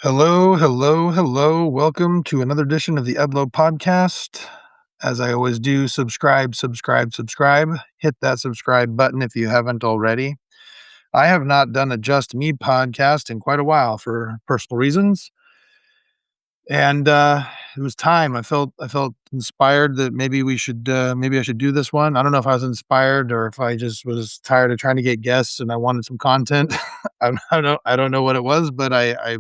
Hello, hello, hello. Welcome to another edition of the Edlow Podcast. As I always do, subscribe, subscribe, subscribe. Hit that subscribe button if you haven't already. I have not done a Just Me podcast in quite a while for personal reasons. And it was time. I felt inspired that maybe I should do this one. I don't know if I was inspired or if I just was tired of trying to get guests and I wanted some content. I don't know what it was, but I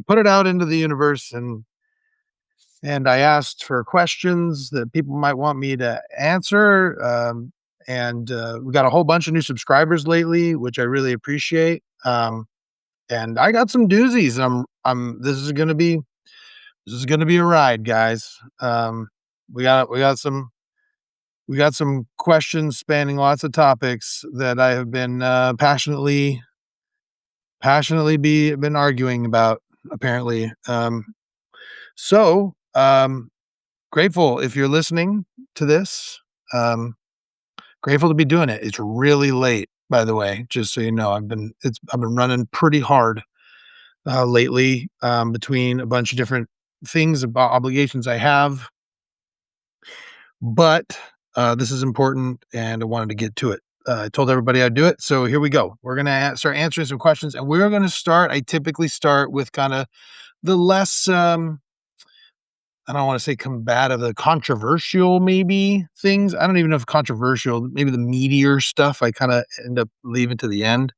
put it out into the universe and I asked for questions that people might want me to answer. And we got a whole bunch of new subscribers lately, which I really appreciate. And I got some doozies. This is gonna be a ride, guys. We got some questions spanning lots of topics that I have been passionately been arguing about. Apparently, so grateful if you're listening to this. Um, Grateful to be doing it. It's really late, by the way, just so you know. I've been running pretty hard lately, between a bunch of different things about obligations I have, but this is important, and I wanted to get to it. I told everybody I'd do it, so here we go. We're gonna start answering some questions, and we're gonna start. I typically start with kind of the less I don't want to say combative, the controversial maybe things. I don't even know if controversial, maybe the meatier stuff I kind of end up leaving to the end.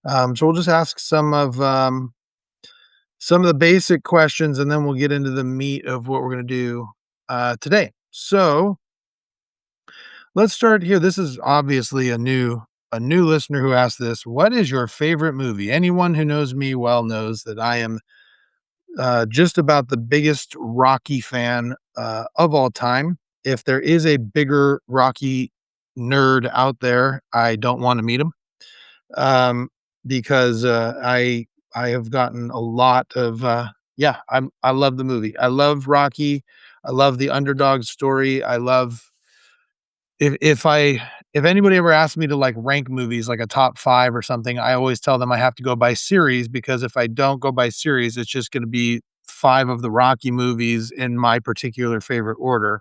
So we'll just ask some of the basic questions, and then we'll get into the meat of what we're going to do today. So let's start here. This is obviously a new listener who asked this. What is your favorite movie? Anyone who knows me well knows that I am just about the biggest Rocky fan of all time. If there is a bigger Rocky nerd out there, I don't want to meet him, um, because I have gotten a lot of yeah. I love the movie. I love Rocky. I love the underdog story. I love if anybody ever asks me to, like, rank movies, like a top 5 or something, I always tell them I have to go by series, because if I don't go by series, it's just gonna be 5 of the Rocky movies in my particular favorite order.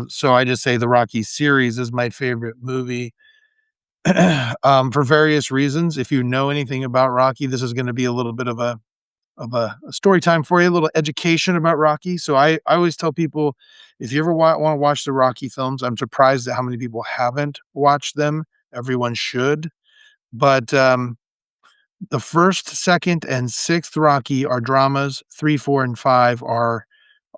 So I just say the Rocky series is my favorite movie, for various reasons. If you know anything about Rocky, this is gonna be a little bit of a story time for you, a little education about Rocky. So I always tell people, if you ever want to watch the Rocky films, I'm surprised at how many people haven't watched them. Everyone should. But the first, second, and sixth Rocky are dramas. Three, four, and five are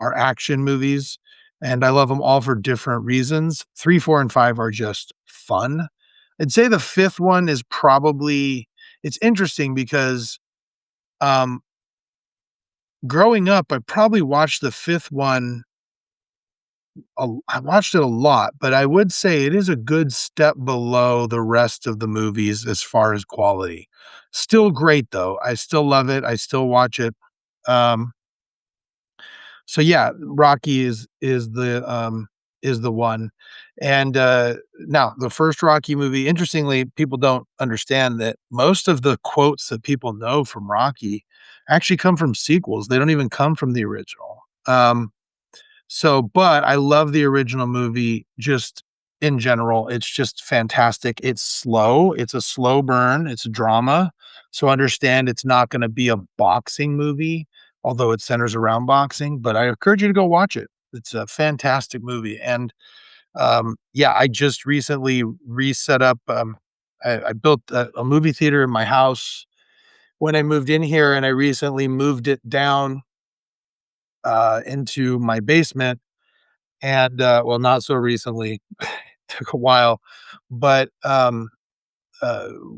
action movies, and I love them all for different reasons. Three, four, and five are just fun. I'd say the fifth one is probably it's interesting because um growing up, I probably watched the 5th one I watched it a lot, but I would say it is a good step below the rest of the movies as far as quality. Still great, though. I still love it. I still watch it. Um, so yeah, Rocky is the one. And, now the first Rocky movie, interestingly, people don't understand that most of the quotes that people know from Rocky actually come from sequels. They don't even come from the original. But I love the original movie just in general. It's just fantastic. It's slow. It's a slow burn. It's a drama. So understand it's not gonna be a boxing movie, although it centers around boxing, but I encourage you to go watch it. It's a fantastic movie. And, yeah, I just recently reset up, I built a movie theater in my house when I moved in here, and I recently moved it down, into my basement. And, well, not so recently, took a while, but, uh,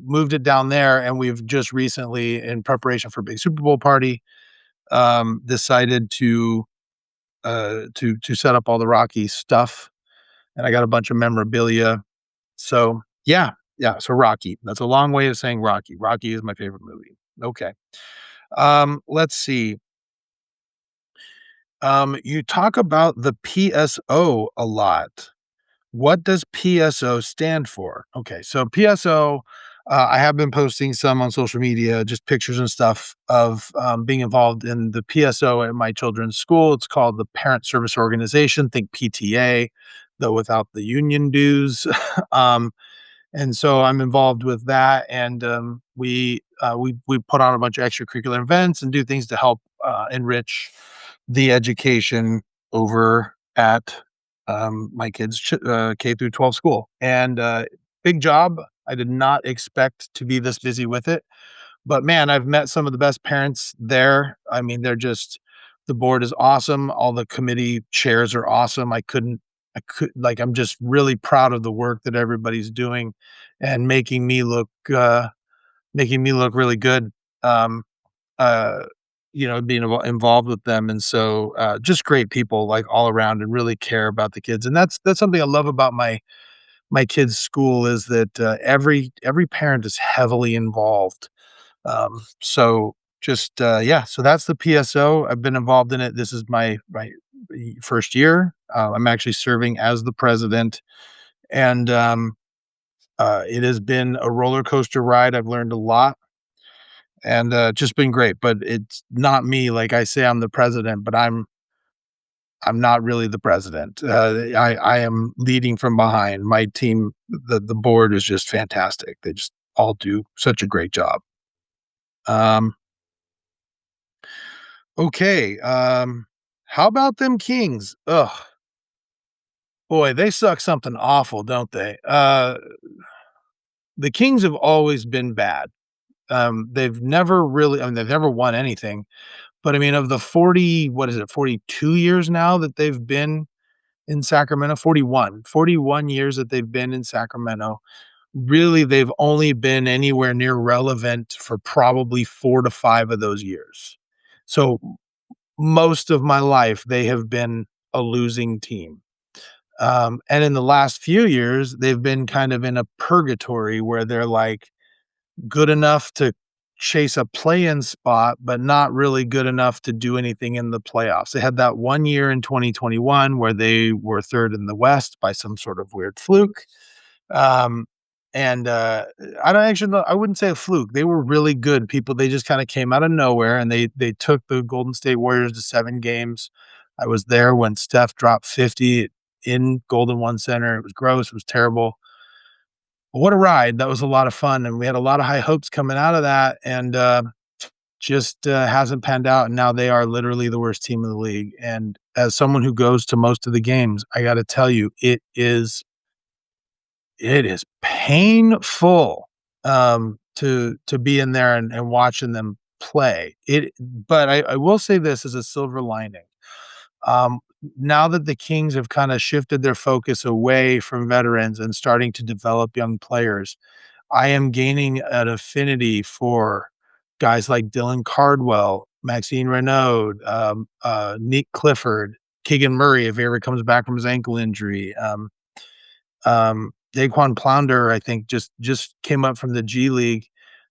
moved it down there, and we've just recently, in preparation for a big Super Bowl party, decided to set up all the Rocky stuff, and I got a bunch of memorabilia. So, yeah, yeah, so Rocky. That's a long way of saying Rocky. Rocky is my favorite movie. Okay. Let's see. You talk about the PSO a lot. What does PSO stand for? Okay, so PSO, I have been posting some on social media, just pictures and stuff of, being involved in the PSO at my children's school. It's called the Parent Service Organization, think PTA, though without the union dues. Um, and so I'm involved with that, and, we put on a bunch of extracurricular events and do things to help, enrich the education over at, my kids' K through 12 school, and, big job. I did not expect to be this busy with it, but man, I've met some of the best parents there. I mean, they're just the board is awesome. All the committee chairs are awesome. I'm just really proud of the work that everybody's doing and making me look really good. Um, uh, being involved with them. And so, just great people like all around and really care about the kids. And that's something I love about my kids' school is that, every parent is heavily involved. So just, yeah, so that's the PSO. I've been involved in it. This is my first year. I'm actually serving as the president, and, it has been a roller coaster ride. I've learned a lot, and, just been great, but it's not me. Like I say, I'm the president, but I'm not really the president. I am leading from behind. My team, the board is just fantastic. They just all do such a great job. Um, okay. How about them Kings? Ugh, boy, they suck something awful, don't they? The Kings have always been bad. They've never really, I mean, they've never won anything. But I mean, of the 40, what is it, 42 years now that they've been in Sacramento, 41 years that they've been in Sacramento. Really, they've only been anywhere near relevant for probably 4 to 5 of those years. So, most of my life, they have been a losing team. And in the last few years, they've been kind of in a purgatory where they're, like, good enough to chase a play-in spot, but not really good enough to do anything in the playoffs. They had that 1 year in 2021 where they were 3rd in the West by some sort of weird fluke. Um, and, I don't actually know, I wouldn't say a fluke. They were really good people. They just kinda came out of nowhere, and they took the Golden State Warriors to 7 games. I was there when Steph dropped 50 in Golden One Center. It was gross. It was terrible. What a ride. That was a lot of fun, and we had a lot of high hopes coming out of that, and, just, hasn't panned out, and now they are literally the worst team in the league, and as someone who goes to most of the games, I gotta tell you, it is painful, to be in there and watching them play. But I will say this as a silver lining. Um, Now that the Kings have kinda shifted their focus away from veterans and starting to develop young players, I am gaining an affinity for guys like Dylan Cardwell, Maxine Renaud, Nick Clifford, Keegan Murray, if he ever comes back from his ankle injury, Daquan Plounder, I think just came up from the G League,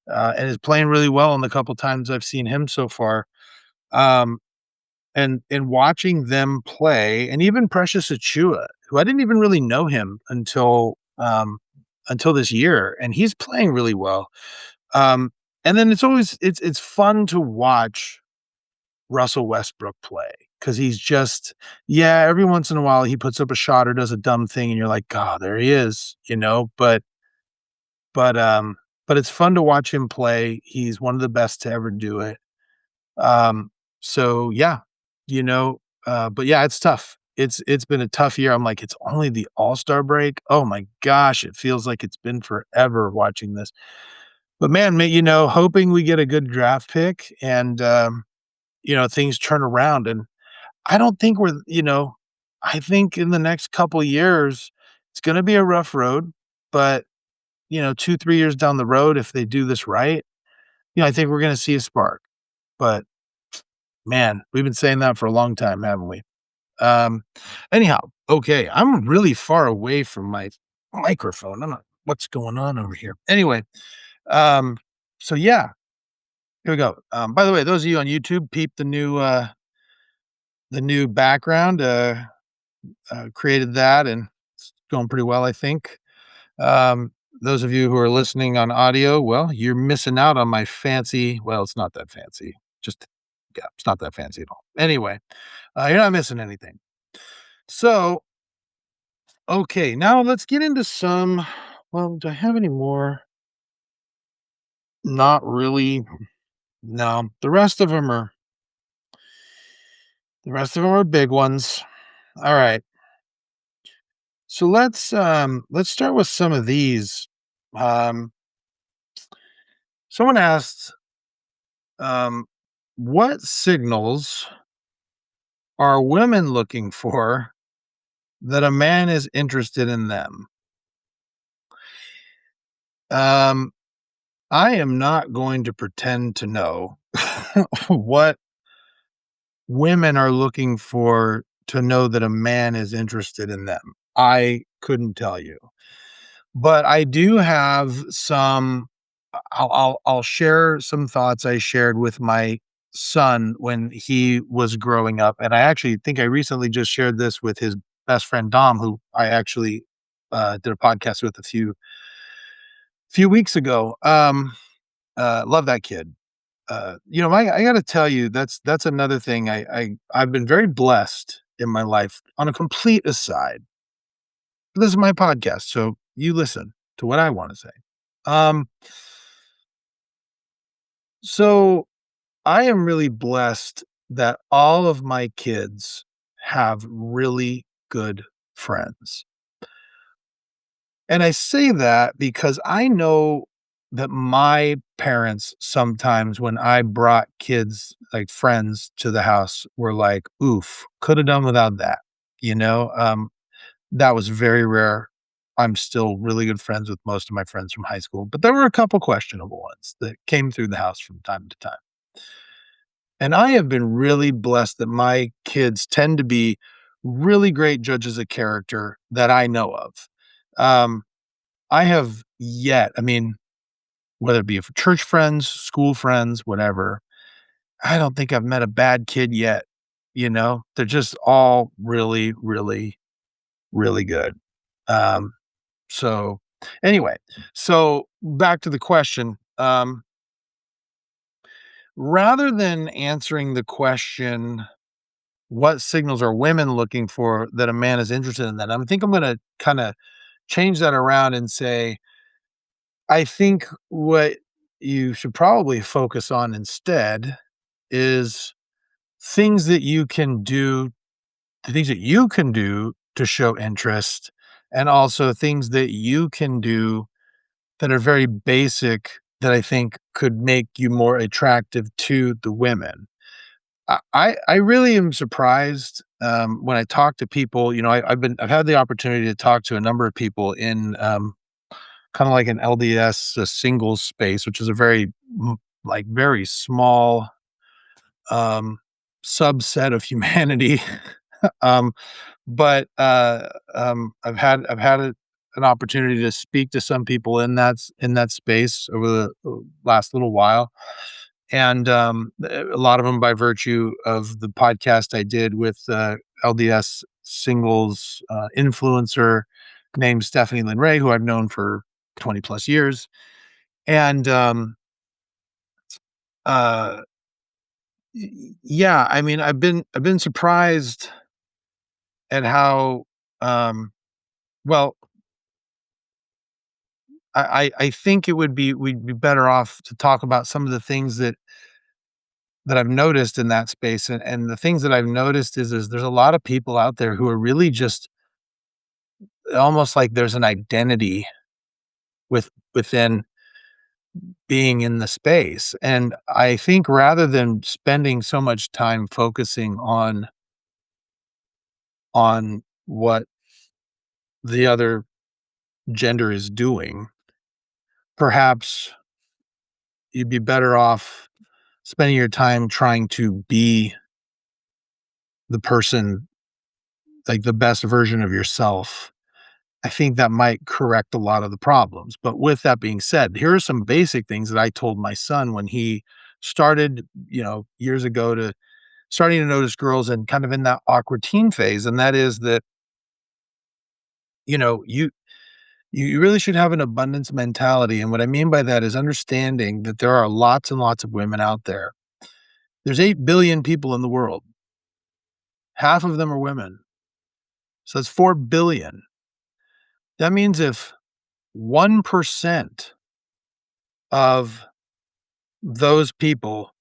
and is playing really well in the couple times I've seen him so far. Um, and watching them play, and even Precious Achiuwa, who I didn't even really know him until this year, and he's playing really well. Um, and then it's fun to watch Russell Westbrook play because he's just yeah, every once in a while he puts up a shot or does a dumb thing, and you're like, "God, there he is," you know. But but it's fun to watch him play. He's one of the best to ever do it. So yeah, but yeah, it's tough. It's been a tough year. I'm like, it's only the All-Star break. Oh my gosh, it feels like it's been forever watching this. But man, hoping we get a good draft pick and things turn around. And I don't think I think in the next couple years it's gonna be a rough road, but 2, 3 years down the road, if they do this right, I think we're gonna see a spark. But man, we've been saying that for a long time, haven't we? Um, Anyhow, okay, I'm really far away from my microphone. I don't know what's going on over here. Anyway, um, so yeah, here we go. By the way, those of you on YouTube, peep the new background. Created that and it's going pretty well, I think. those of you who are listening on audio, well, you're missing out on my fancy well, it's not that fancy. Just yeah, it's not that fancy at all. Anyway, you're not missing anything. So, okay, now let's get into some well, do I have any more? Not really. No, the rest of them are big ones. All right. So let's start with some of these. Um, someone asked, um, what signals are women looking for that a man is interested in them? Um, I am not going to pretend to know what women are looking for to know that a man is interested in them. I couldn't tell you. But I do have some I'll share some thoughts I shared with my son when he was growing up, and I actually think I recently just shared this with his best friend Dom, who I actually, did a podcast with a few weeks ago. Love that kid. I gotta tell you, that's another thing I've been very blessed in my life on a complete aside. This is my podcast, so you listen to what I wanna say. Um, so I am really blessed that all of my kids have really good friends. And I say that because I know that my parents sometimes when I brought kids, like friends to the house, were like, oof, could have done without that. You know, that was very rare. I'm still really good friends with most of my friends from high school, but there were a couple questionable ones that came through the house from time to time. And I have been really blessed that my kids tend to be really great judges of character that I know of. Um, I have yet, I mean, whether it be for church friends, school friends, whatever, I don't think I've met a bad kid yet. You know, they're just all really, really, really good. Um, so anyway, so back to the question. Rather than answering the question, what signals are women looking for that a man is interested in that? I think I'm gonna kinda change that around and say, I think what you should probably focus on instead is things that you can do the things that you can do to show interest, and also things that you can do that are very basic that I think could make you more attractive to the women. I really am surprised, when I talk to people, I've had the opportunity to talk to a number of people in, kinda like an LDS, a singles space, which is a very, very small, um, subset of humanity. Um, I've had an opportunity to speak to some people in that space over the last little while, and, a lot of them by virtue of the podcast I did with, LDS singles, influencer named Stephanie Lynn Ray, who I've known for 20 plus years, and, uh, yeah, I mean, I've been surprised at how, um well, I think we'd be better off to talk about some of the things that I've noticed in that space, and the things that I've noticed is there's a lot of people out there who are really just almost like there's an identity within being in the space, and I think rather than spending so much time focusing on what the other gender is doing, perhaps you'd be better off spending your time trying to be the person, like the best version of yourself. I think that might correct a lot of the problems. But with that being said, here are some basic things that I told my son when he started, years ago to starting to notice girls and kind of in that awkward teen phase. And that is that, you know, you You really should have an abundance mentality, and what I mean by that is understanding that there are lots and lots of women out there. There's 8 billion people in the world. Half of them are women. So that's 4 billion. That means if 1% of those people,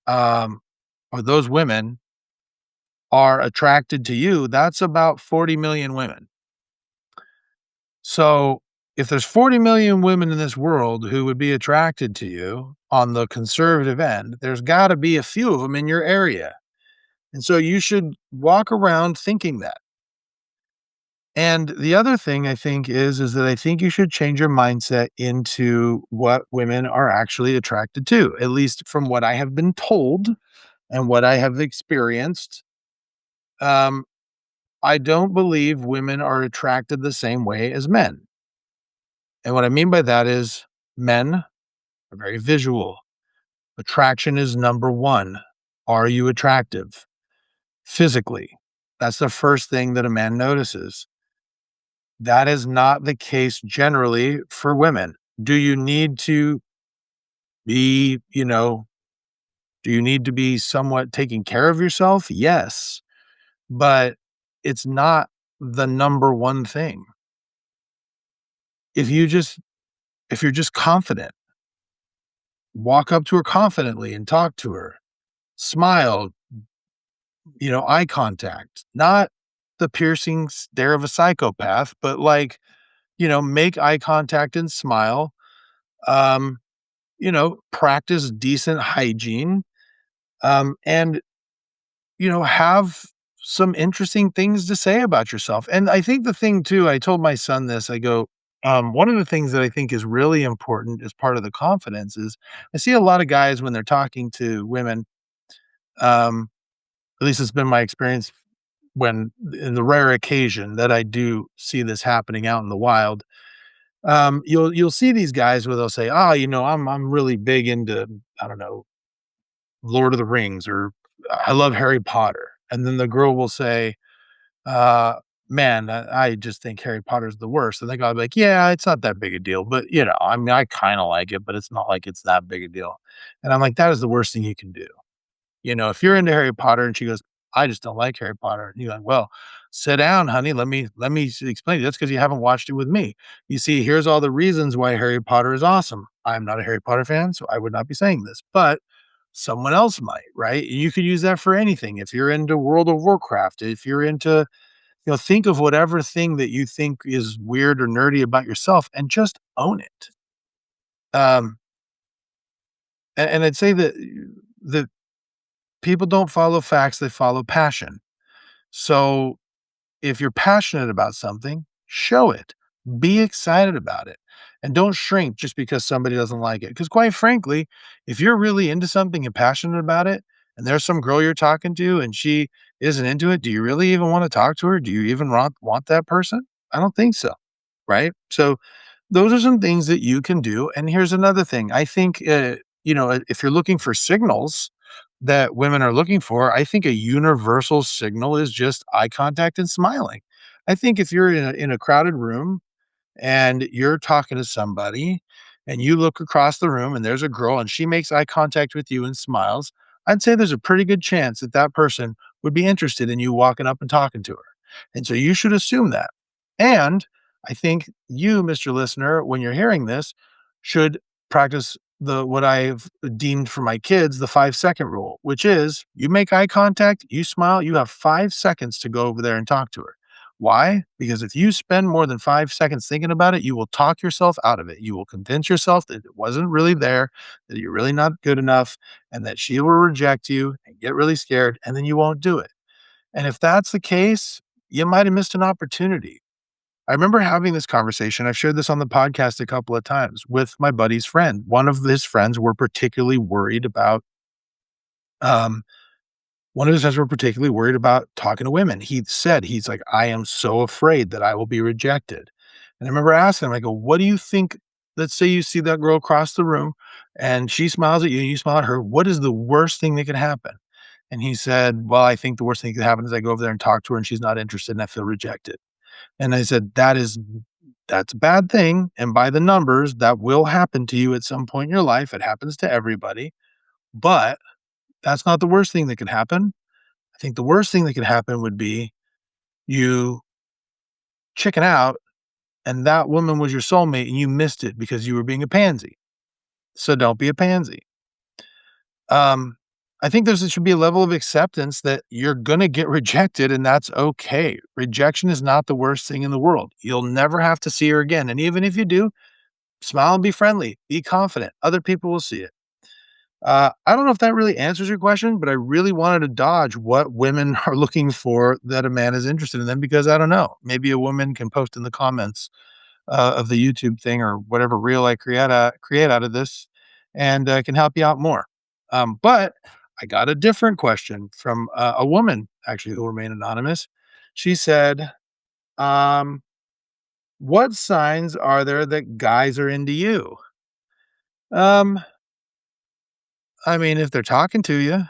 um, or those women are attracted to you, that's about 40 million women. So if there's 40 million women in this world who would be attracted to you on the conservative end, there's got to be a few of them in your area. And so you should walk around thinking that. And the other thing I think is that I think you should change your mindset into what women are actually attracted to, at least from what I have been told and what I have experienced. Um, I don't believe women are attracted the same way as men. And what I mean by that is men are very visual. Attraction is number one. Are you attractive physically? That's the first thing that a man notices. That is not the case generally for women. Do you need to be, do you need to be somewhat taking care of yourself? Yes, but it's not the number one thing. If you just if you're just confident, walk up to her confidently and talk to her. Smile, eye contact, not the piercing stare of a psychopath, but like, make eye contact and smile. Um, practice decent hygiene, and, have some interesting things to say about yourself. And I think the thing too, I told my son this, I go, one of the things that I think is really important as part of the confidence is I see a lot of guys when they're talking to women, um, at least it's been my experience when in the rare occasion that I do see this happening out in the wild, you'll see these guys where they'll say, "Oh, I'm really big into, I don't know, Lord of the Rings, or I love Harry Potter." And then the girl will say, uh, "Man, I just think Harry Potter's the worst." And the guy will be like, "Yeah, it's not that big a deal, but I mean, I kind of like it, but it's not like it's that big a deal." And I'm like, "That is the worst thing you can do." If you're into Harry Potter and she goes, "I just don't like Harry Potter." And you're like, "Well, sit down, honey. Let me explain. That's because you haven't watched it with me. You see, here's all the reasons why Harry Potter is awesome. I'm not a Harry Potter fan, so I would not be saying this, but someone else might, right? You could use that for anything. If you're into World of Warcraft, if you're into, think of whatever thing that you think is weird or nerdy about yourself and just own it." Um, and I'd say that people don't follow facts, they follow passion. So if you're passionate about something, show it. Be excited about it. And don't shrink just because somebody doesn't like it. Because quite frankly, if you're really into something and passionate about it, and there's some girl you're talking to and she isn't into it, do you really even want to talk to her? Do you even want that person? I don't think so. Right. So those are some things that you can do. And here's another thing. I think, if you're looking for signals that women are looking for, I think a universal signal is just eye contact and smiling. I think if you're in a crowded room and you're talking to somebody and you look across the room and there's a girl and she makes eye contact with you and smiles, I'd say there's a pretty good chance that that person would be interested in you walking up and talking to her. And so you should assume that. And I think you, Mr. Listener, when you're hearing this, should practice the what I've deemed for my kids the 5-second rule, which is you make eye contact, you smile, you have 5 seconds to go over there and talk to her. Why? Because if you spend more than 5 seconds thinking about it, you will talk yourself out of it. You will convince yourself that it wasn't really there, that you're really not good enough, and that she will reject you and get really scared, and then you won't do it. And if that's the case, you might have missed an opportunity. I remember having this conversation. I've shared this on the podcast a couple of times with my buddy's friend. One of his friends were particularly worried about um, one of his friends were particularly worried about talking to women. He said, he's like, "I am so afraid that I will be rejected." And I remember asking him, I go, "What do you think? Let's say you see that girl across the room and she smiles at you, and you smile at her. What is the worst thing that could happen?" And he said, "Well, I think the worst thing that could happen is I go over there and talk to her and she's not interested and I feel rejected." And I said, That's a bad thing, and by the numbers, that will happen to you at some point in your life. It happens to everybody, but that's not the worst thing that could happen. I think the worst thing that could happen would be you chicken out and that woman was your soulmate and you missed it because you were being a pansy. So don't be a pansy. Um, I think there should be a level of acceptance that you're gonna get rejected and that's okay. Rejection is not the worst thing in the world. You'll never have to see her again. And even if you do, smile and be friendly, be confident. Other people will see it. I don't know if that really answers your question, but I really wanted to dodge what women are looking for that a man is interested in them because I don't know. Maybe a woman can post in the comments of the YouTube thing or whatever reel I create out of this, and can help you out more. But I got a different question from a woman actually who remained anonymous. She said, um, "What signs are there that guys are into you?" Um, I mean, if they're talking to you,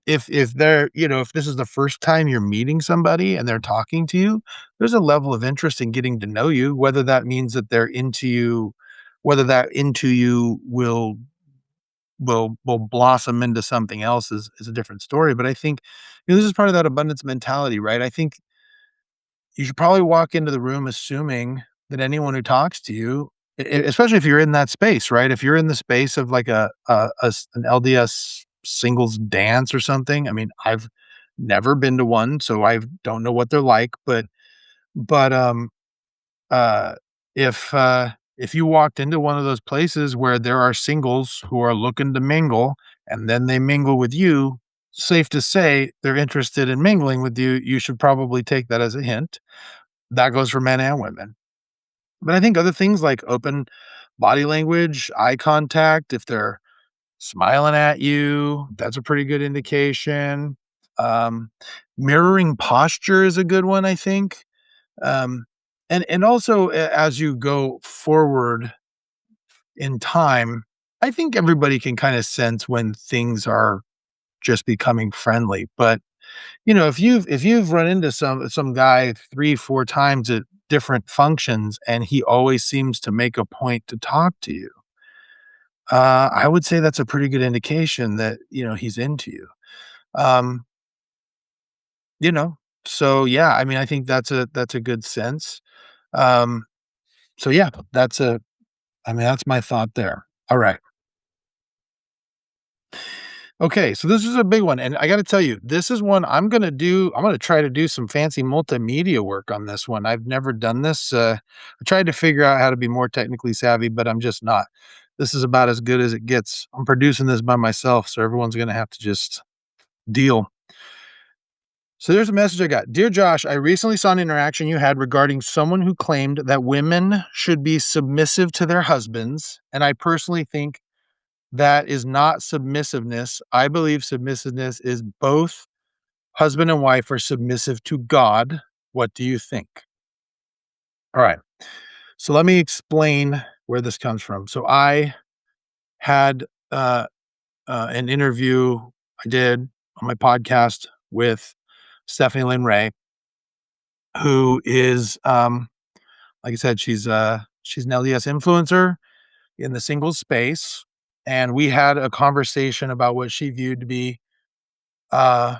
if they're, if this is the first time you're meeting somebody and they're talking to you, there's a level of interest in getting to know you, whether that means that they're into you, whether that into you will blossom into something else is a different story. But I think, this is part of that abundance mentality, right? I think you should probably walk into the room assuming that anyone who talks to you, especially if you're in that space, right? If you're in the space of like an LDS singles dance or something. I mean, I've never been to one, so I don't know what they're like, but uh if you walked into one of those places where there are singles who are looking to mingle and then they mingle with you, safe to say they're interested in mingling with you, you should probably take that as a hint. That goes for men and women. But I think other things like open body language, eye contact, if they're smiling at you, that's a pretty good indication. Um, Mirroring posture is a good one, I think. Um, and also as you go forward in time, I think everybody can kind of sense when things are just becoming friendly. But if you've run into some guy 3, 4 times at different functions and he always seems to make a point to talk to you, I would say that's a pretty good indication that, he's into you. Um, you know, so yeah, I mean, I think that's a good sense. Um, so yeah, that's my thought there. All right. Okay, so this is a big one, and I gotta tell you, this is one I'm gonna try to do some fancy multimedia work on this one. I've never done this, I tried to figure out how to be more technically savvy, but I'm just not. This is about as good as it gets. I'm producing this by myself, so everyone's gonna have to just deal. So there's a message I got. "Dear Josh, I recently saw an interaction you had regarding someone who claimed that women should be submissive to their husbands, and I personally think that is not submissiveness. I believe submissiveness is both husband and wife are submissive to God. What do you think?" All right. So let me explain where this comes from. So I had an interview I did on my podcast with Stephanie Lynn Ray, who is, like I said, she's an LDS influencer in the singles space. And we had a conversation about what she viewed to be uh,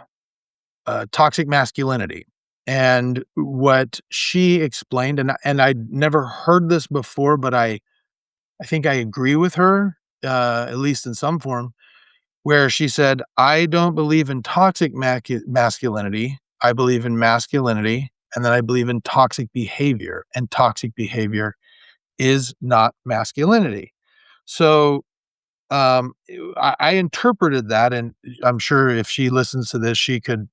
toxic masculinity. And what she explained, and I'd never heard this before, but I think I agree with her, at least in some form, where she said, "I don't believe in toxic masculinity. I believe in masculinity, and then I believe in toxic behavior, and toxic behavior is not masculinity." So I interpreted that, and I'm sure if she listens to this, she could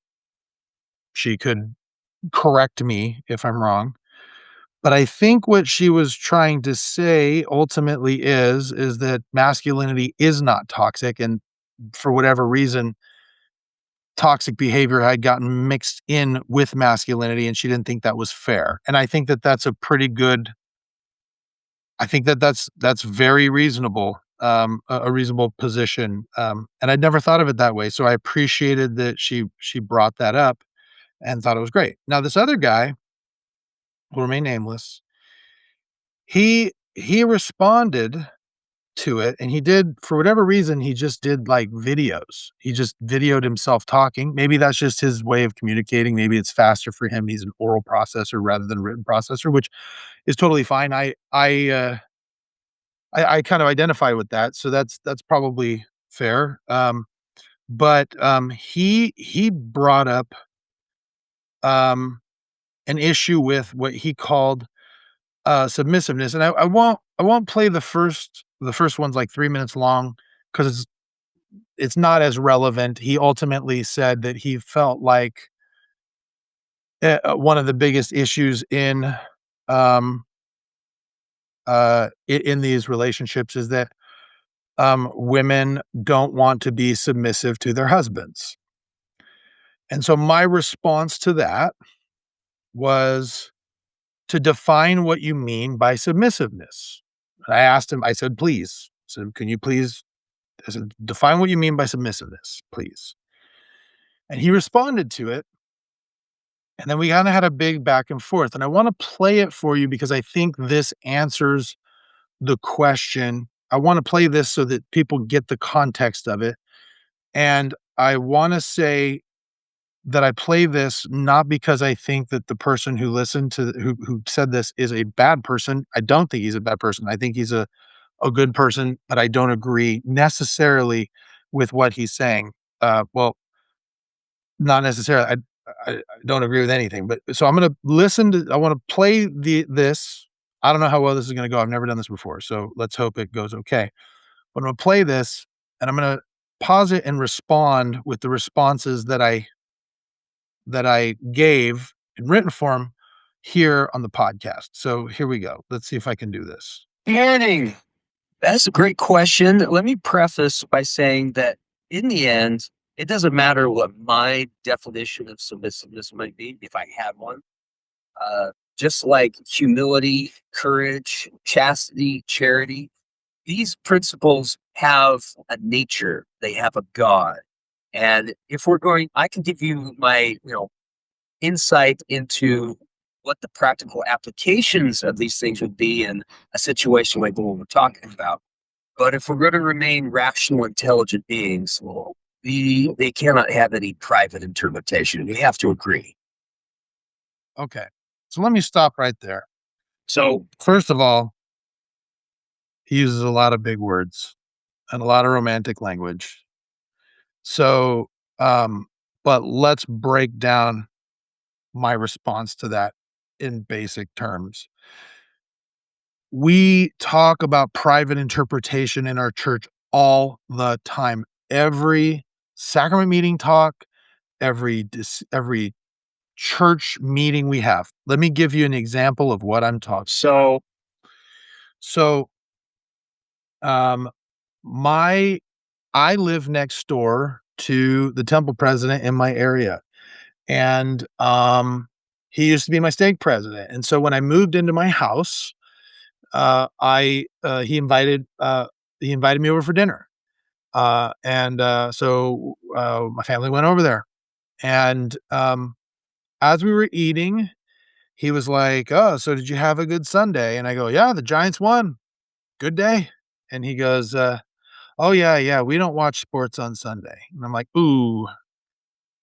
correct me if I'm wrong. But I think what she was trying to say ultimately is that masculinity is not toxic, and for whatever reason, toxic behavior had gotten mixed in with masculinity, and she didn't think that was fair. And I think that that's a pretty good. I think that that's very reasonable, a reasonable position. And I'd never thought of it that way, so I appreciated that she brought that up and thought it was great. Now, this other guy will remain nameless. he responded to it, and he did for whatever reason, he just did, like, videos. He just videoed himself talking. Maybe that's just his way of communicating. Maybe it's faster for him. He's an oral processor rather than a written processor, which is totally fine. I kind of identify with that, so that's probably fair. He brought up, um, an issue with what he called, submissiveness, and I won't play the first one's like 3 minutes long because it's not as relevant. He ultimately said that he felt like, one of the biggest issues um, in these relationships is that, women don't want to be submissive to their husbands. And so my response to that was to define what you mean by submissiveness. I asked him, I said, please. So can you please I said, define what you mean by submissiveness, please. And he responded to it. And then we kind of had a big back and forth. And I want to play it for you because I think this answers the question. I want to play this so that people get the context of it. And I want to say that I play this not because I think that the person who listened to who said this is a bad person. I don't think he's a bad person. I think he's a good person, but I don't agree necessarily with what he's saying. Well, not necessarily. I don't agree with anything, but so I'm gonna listen to. I want to play this. I don't know how well this is gonna go. I've never done this before, so let's hope it goes okay. But I'm gonna play this, and I'm gonna pause it and respond with the responses that I gave in written form here on the podcast. So here we go. Let's see if I can do this. Morning. That's a great question. Let me preface by saying that in the end, it doesn't matter what my definition of submissiveness might be, if I have one. Just like humility, courage, chastity, charity, these principles have a nature, they have a God. And if we're going, I can give you my, insight into what the practical applications of these things would be in a situation like the one we're talking about. But if we're going to remain rational, intelligent beings, well, they cannot have any private interpretation. We have to agree. Okay. So let me stop right there. So, First of all, he uses a lot of big words and a lot of romantic language. So, um, but let's break down my response to that in basic terms. We talk about private interpretation in our church all the time. Every sacrament meeting talk, every church meeting we have. Let me give you an example of what I'm talking. So, um, my I live next door to the temple president in my area, and he used to be my stake president. And so when I moved into my house, I he invited me over for dinner, so my family went over there, and as we were eating, he was like, "Oh, so did you have a good Sunday?" And I go, "Yeah, the Giants won. Good day." And he goes, "Oh yeah, yeah, we don't watch sports on Sunday." And I'm like, "Ooh,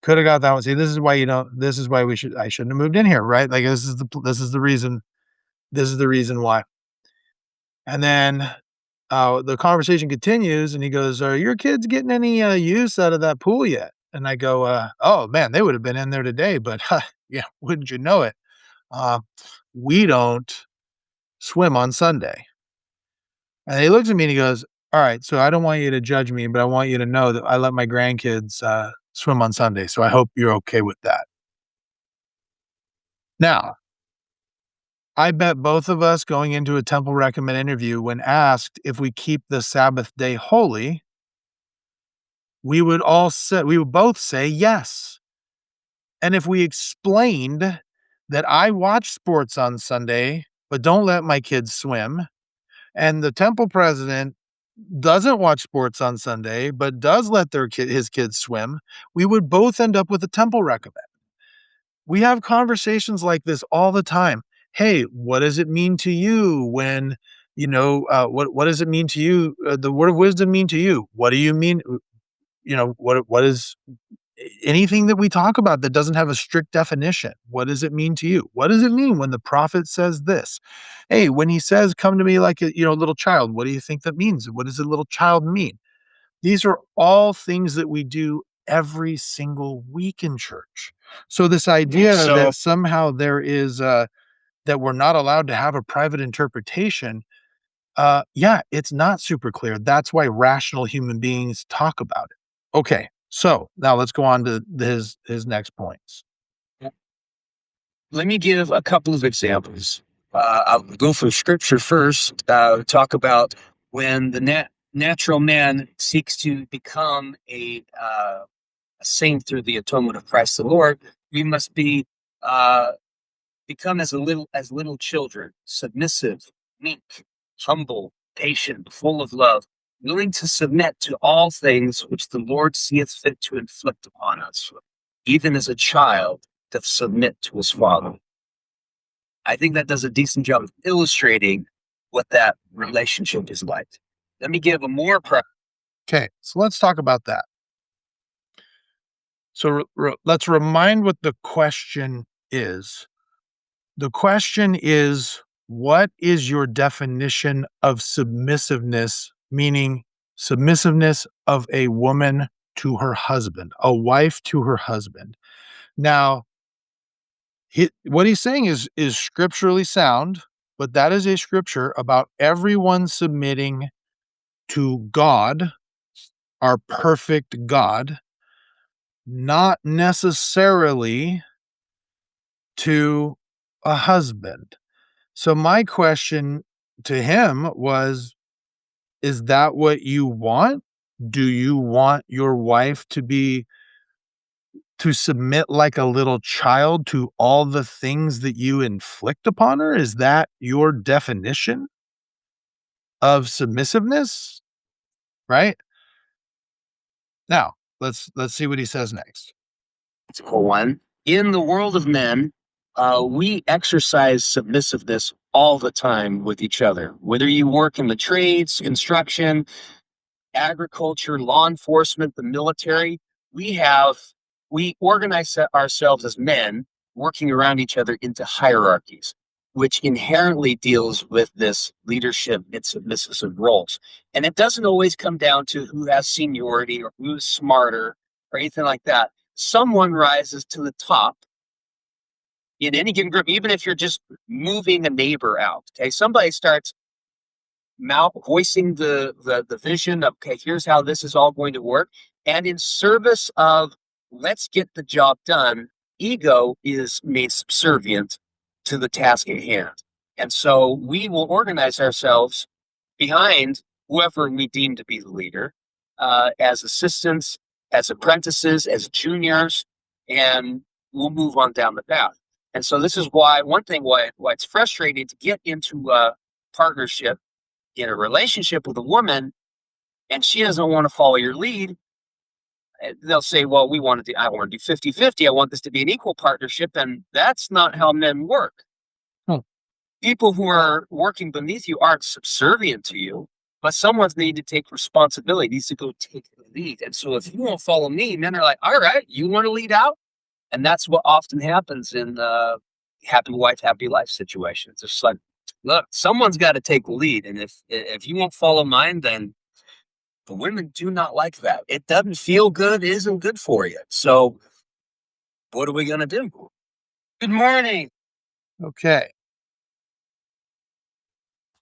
could have got that one." See, this is why you don't. This is why I shouldn't have moved in here, right? Like this is the reason. This is the reason why. And then the conversation continues, and he goes, "Are your kids getting any use out of that pool yet?" And I go, "Oh man, they would have been in there today, but yeah, wouldn't you know it? Uh, we don't swim on Sunday." And he looks at me and he goes, "All right, so I don't want you to judge me, but I want you to know that I let my grandkids swim on Sunday. So I hope you're okay with that." Now, I bet both of us going into a temple recommend interview, when asked if we keep the Sabbath day holy, we would both say yes. And if we explained that I watch sports on Sunday, but don't let my kids swim, and the temple president doesn't watch sports on Sunday, but does let his kids swim, we would both end up with a temple recommend. We have conversations like this all the time. hey, what does it mean to you when, what does it mean to you? The word of wisdom mean to you? What do you mean? What is anything that we talk about that doesn't have a strict definition? What does it mean to you? What does it mean when the prophet says this? Hey, when he says, come to me like a, little child, what do you think that means? What does a little child mean? These are all things that we do every single week in church. So this idea So that somehow there is that we're not allowed to have a private interpretation, yeah, it's not super clear. That's why rational human beings talk about it. Okay, so now let's go on to his next points. let me give a couple of examples. I'll go from scripture first, talk about when the natural man seeks to become a saint through the atonement of Christ the Lord. We must be become as little children, submissive, meek, humble, patient, full of love, willing to submit to all things which the Lord seeth fit to inflict upon us, even as a child doth submit to his father. I think that does a decent job of illustrating what that relationship is like. Let me give a more Okay, so let's talk about that. So let's remind what the question is. The question is, what is your definition of submissiveness, meaning submissiveness of a woman to her husband, a wife to her husband? Now, what he's saying is scripturally sound, but that is a scripture about everyone submitting to God, our perfect God, not necessarily to a husband. So my question to him was, is that what you want? Do you want your wife to submit like a little child to all the things that you inflict upon her? Is that your definition of submissiveness? Right? Now, let's see what he says next. one. In the world of men, we exercise submissiveness all the time with each other. Whether you work in the trades, construction, agriculture, law enforcement, the military, we organize ourselves as men working around each other into hierarchies, which inherently deals with this leadership and submissive roles. And it doesn't always come down to who has seniority or who's smarter or anything like that. Someone rises to the top in any given group, even if you're just moving a neighbor out. Okay, somebody starts voicing the vision of, okay, here's how this is all going to work, and in service of let's get the job done, ego is made subservient to the task at hand. And so we will organize ourselves behind whoever we deem to be the leader, as assistants, as apprentices, as juniors, and we'll move on down the path. And so this is why it's frustrating to get into a partnership in a relationship with a woman and she doesn't want to follow your lead. They'll say, well, I want to do 50-50. I want this to be an equal partnership. And that's not how men work. Hmm. People who are working beneath you aren't subservient to you, but someone's need to take responsibility, needs to go take the lead. And so if you won't follow me, men are like, all right, you want to lead out? And that's what often happens in happy wife, happy life situations. It's like, look, someone's got to take the lead. And if you won't follow mine, then the women do not like that. It doesn't feel good, it isn't good for you. So what are we going to do? Good morning. Okay.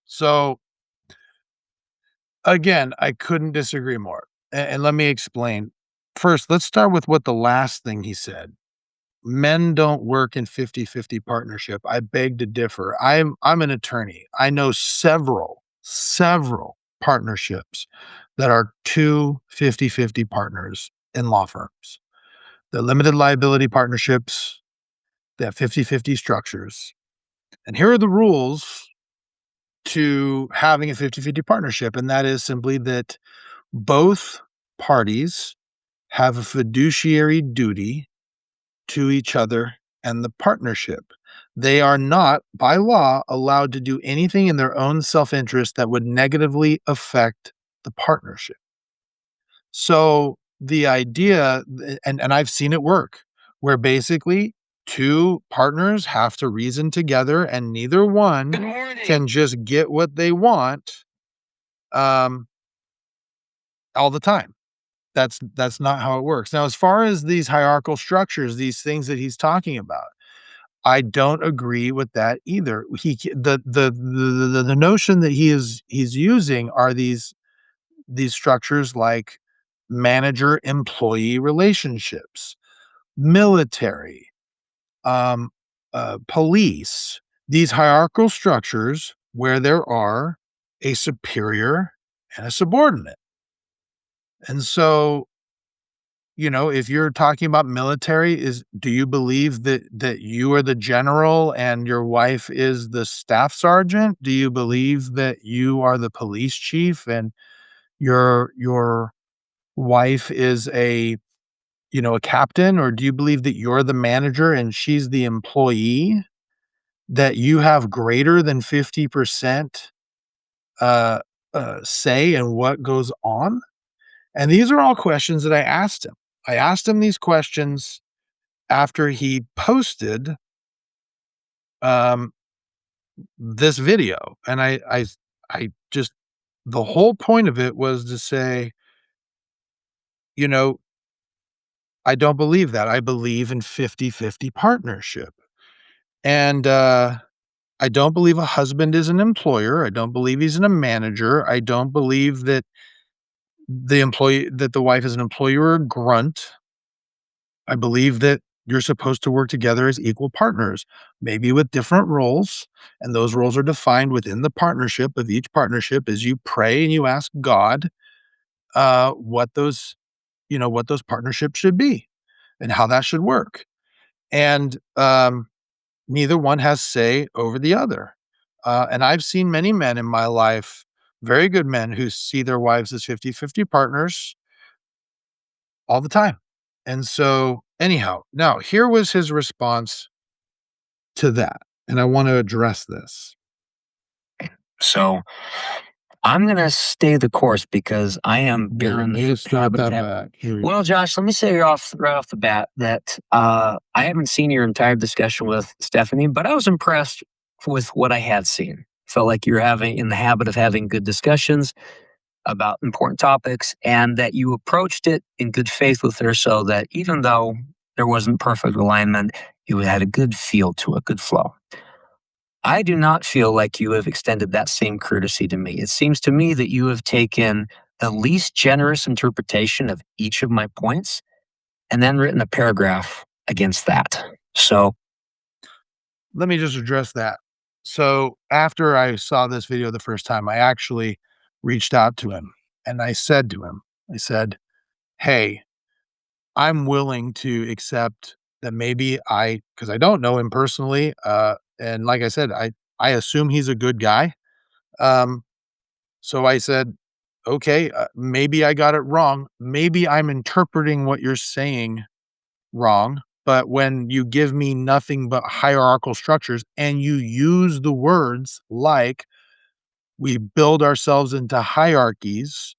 So again, I couldn't disagree more. And let me explain. First, let's start with what the last thing he said. Men don't work in 50-50 partnership. I beg to differ. I'm an attorney. I know several partnerships that are two 50-50 partners in law firms. The limited liability partnerships, they have 50-50 structures. And here are the rules to having a 50-50 partnership, and that is simply that both parties have a fiduciary duty to each other and the partnership. They are not, by law, allowed to do anything in their own self-interest that would negatively affect the partnership. So the idea, and I've seen it work, where basically two partners have to reason together and neither one can just get what they want um, all the time. That's not how it works. Now, as far as these hierarchical structures, these things that he's talking about, I don't agree with that either. The notion that he's using are these structures like manager employee relationships, military, um, police, these hierarchical structures where there are a superior and a subordinate. And so, if you're talking about military, do you believe that you are the general and your wife is the staff sergeant? Do you believe that you are the police chief and your wife is a captain? Or do you believe that you're the manager and she's the employee? That you have greater than 50% uh, say in what goes on? And these are all questions that I asked him. I asked him these questions after he posted um, this video, and I just the whole point of it was to say, you know, I don't believe that. I believe in 50-50 partnership. And I don't believe a husband is an employer. I don't believe he's a manager. I don't believe that the wife is an employee or a grunt. I believe that you're supposed to work together as equal partners, maybe with different roles, and those roles are defined within the partnership of each partnership as you pray and you ask God what those partnerships should be and how that should work. And neither one has say over the other. And I've seen many men in my life, very good men, who see their wives as 50-50 partners all the time. And so, anyhow, now here was his response to that. And I want to address this. So I'm going to stay the course because I am in the habit of well, Josh, let me say right off the bat that I haven't seen your entire discussion with Stephanie, but I was impressed with what I had seen. Felt like you're having in the habit of having good discussions about important topics and that you approached it in good faith with her so that even though there wasn't perfect alignment, you had a good feel to it, good flow. I do not feel like you have extended that same courtesy to me. It seems to me that you have taken the least generous interpretation of each of my points and then written a paragraph against that. So Let me just address that. So, after I saw this video the first time, I actually reached out to him and I said to him, I said, "Hey, I'm willing to accept that maybe because I don't know him personally, and like I said, I assume he's a good guy. Um, so I said, okay, maybe I got it wrong. Maybe I'm interpreting what you're saying wrong. But when you give me nothing but hierarchical structures and you use the words like we build ourselves into hierarchies,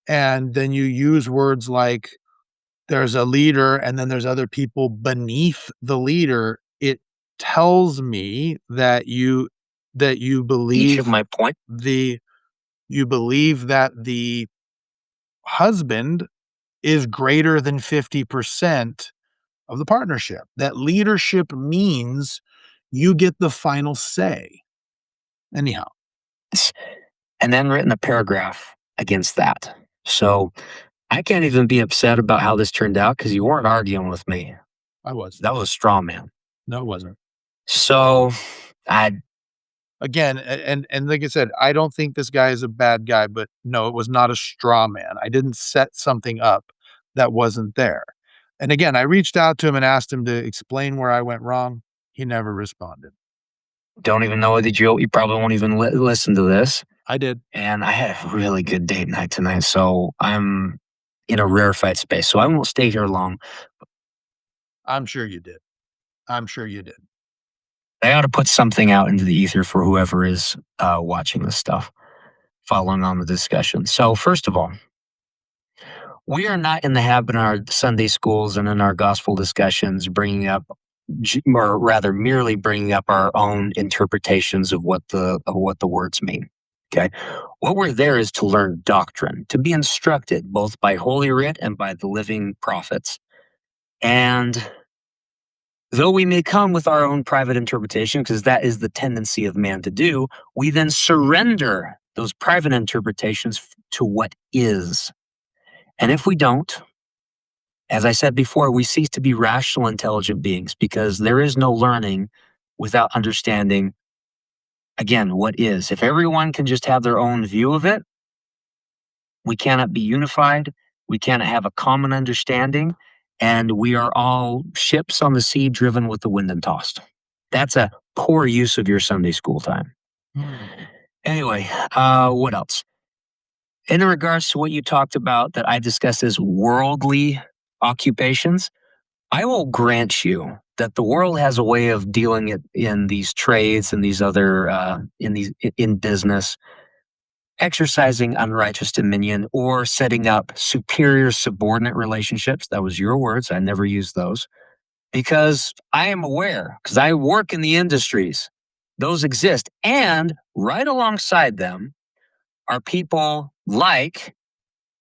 and then you use words like there's a leader and then there's other people beneath the leader, it tells me that you each of believe my points. you believe that the husband is greater than 50% of the partnership. That leadership means you get the final say. Anyhow, And then written a paragraph against that. So I can't even be upset about how this turned out because you weren't arguing with me. I was. That was straw man. No, it wasn't. So I Again, and like I said, I don't think this guy is a bad guy, but no, it was not a straw man. I didn't set something up that wasn't there. And again, I reached out to him and asked him to explain where I went wrong. He never responded. don't even know that you probably won't even listen to this. I did. And I had a really good date night tonight. So I'm in a rarefied space. So I won't stay here long. I'm sure you did. I'm sure you did. I ought to put something out into the ether for whoever is watching this stuff, following on the discussion. So, first of all, we are not in the habit in our Sunday schools and in our gospel discussions bringing up, or rather, merely bringing up our own interpretations of what the words mean. Okay, what we're there is to learn doctrine, to be instructed both by Holy Writ and by the living prophets. And though we may come with our own private interpretation, because that is the tendency of man to do, we then surrender those private interpretations to what is. And if we don't, as I said before, we cease to be rational, intelligent beings because there is no learning without understanding, again, what is. If everyone can just have their own view of it, we cannot be unified. We cannot have a common understanding. And we are all ships on the sea driven with the wind and tossed. That's a poor use of your Sunday school time. Anyway, what else? In regards to what you talked about that I discussed as worldly occupations, I will grant you that the world has a way of dealing it in these trades and these other in business, exercising unrighteous dominion or setting up superior subordinate relationships. That was your words. I never used those because I am aware, because I work in the industries, those exist. And right alongside them are people like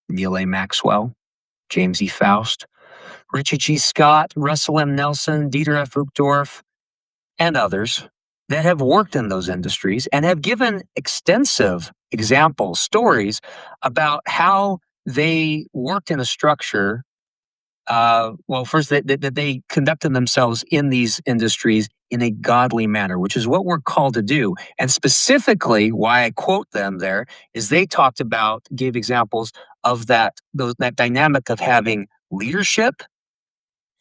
Neil A. Maxwell, James E. Faust, Richard G. Scott, Russell M. Nelson, Dieter F. Uchtdorf, and others that have worked in those industries and have given extensive examples, stories about how they worked in a structure. First, that they conducted themselves in these industries in a godly manner, which is what we're called to do. And specifically, why I quote them there is they gave examples of that dynamic of having leadership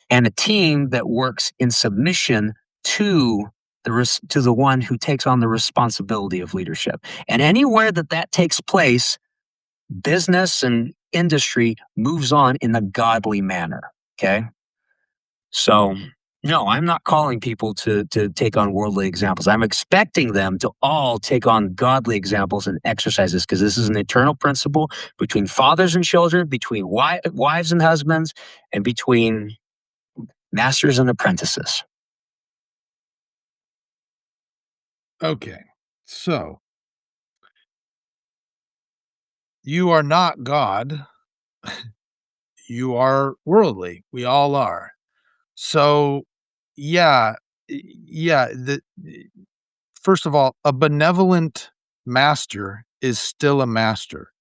and a team that works in submission to the one who takes on the responsibility of leadership. And anywhere that takes place, business and industry moves on in a godly manner. Okay. So, no, I'm not calling people to take on worldly examples. I'm expecting them to all take on godly examples and exercises because this is an eternal principle between fathers and children, between wives and husbands, and between masters and apprentices. Okay. So you are not God. You are worldly. We all are. So, yeah, yeah. First of all, a benevolent master is still a master.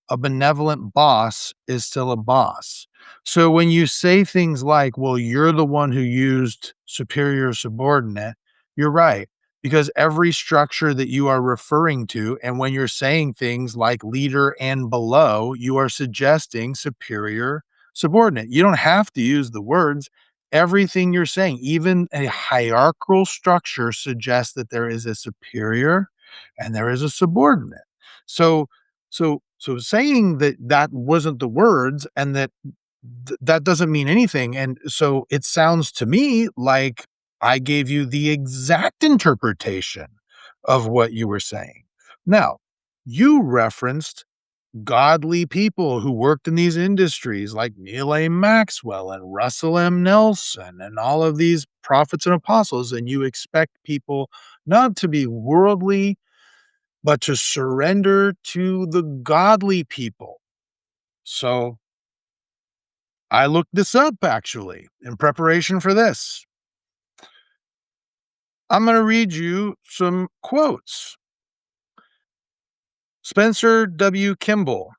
A benevolent boss is still a boss. So when you say things like, well, you're the one who used superior subordinate, you're right. Because every structure that you are referring to, and when you're saying things like leader and below, you are suggesting superior subordinate. You don't have to use the words. Everything you're saying, even a hierarchical structure, suggests that there is a superior and there is a subordinate. So so saying that that wasn't the words and that that doesn't mean anything, and so it sounds to me like I gave you the exact interpretation of what you were saying. Now, you referenced godly people who worked in these industries like Neil A. Maxwell and Russell M. Nelson and all of these prophets and apostles, and you expect people not to be worldly but to surrender to the godly people. So I looked this up actually in preparation for this. I'm going to read you some quotes. Spencer W. Kimball.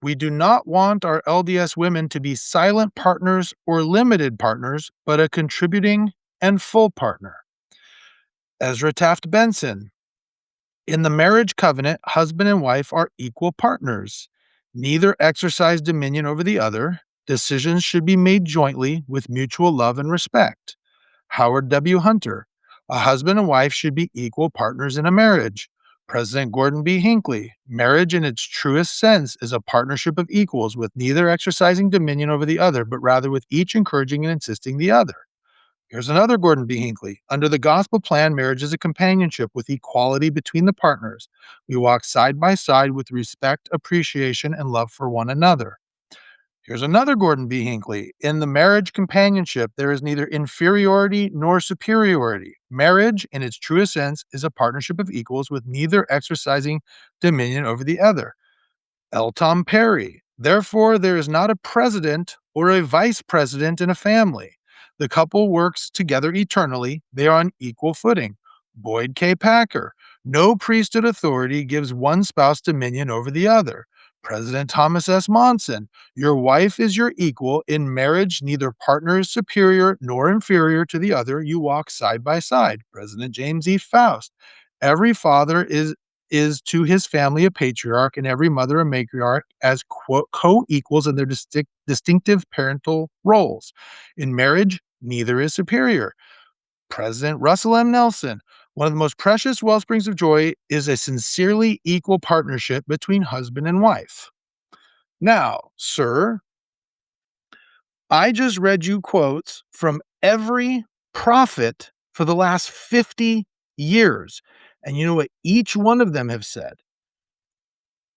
We do not want our LDS women to be silent partners or limited partners, but a contributing and full partner. Ezra Taft Benson. In the marriage covenant, husband and wife are equal partners. Neither exercise dominion over the other. Decisions should be made jointly with mutual love and respect. Howard W. Hunter. A husband and wife should be equal partners in a marriage. President Gordon B. Hinckley. Marriage in its truest sense is a partnership of equals with neither exercising dominion over the other, but rather with each encouraging and insisting the other. Here's another Gordon B. Hinckley. Under the gospel plan, marriage is a companionship with equality between the partners. We walk side by side with respect, appreciation, and love for one another. Here's another Gordon B. Hinckley. In the marriage companionship, there is neither inferiority nor superiority. Marriage, in its truest sense, is a partnership of equals with neither exercising dominion over the other. L. Tom Perry. Therefore, there is not a president or a vice president in a family. The couple works together eternally. They are on equal footing. Boyd K. Packer. No priesthood authority gives one spouse dominion over the other. President Thomas S. Monson. Your wife is your equal. In marriage, neither partner is superior nor inferior to the other. You walk side by side. President James E. Faust. Every father is to his family a patriarch and every mother a matriarch as co-equals in their distinctive parental roles. In marriage, neither is superior. President Russell M. Nelson, one of the most precious wellsprings of joy is a sincerely equal partnership between husband and wife. Now, sir, I just read you quotes from every prophet for the last 50 years. And you know what each one of them have said?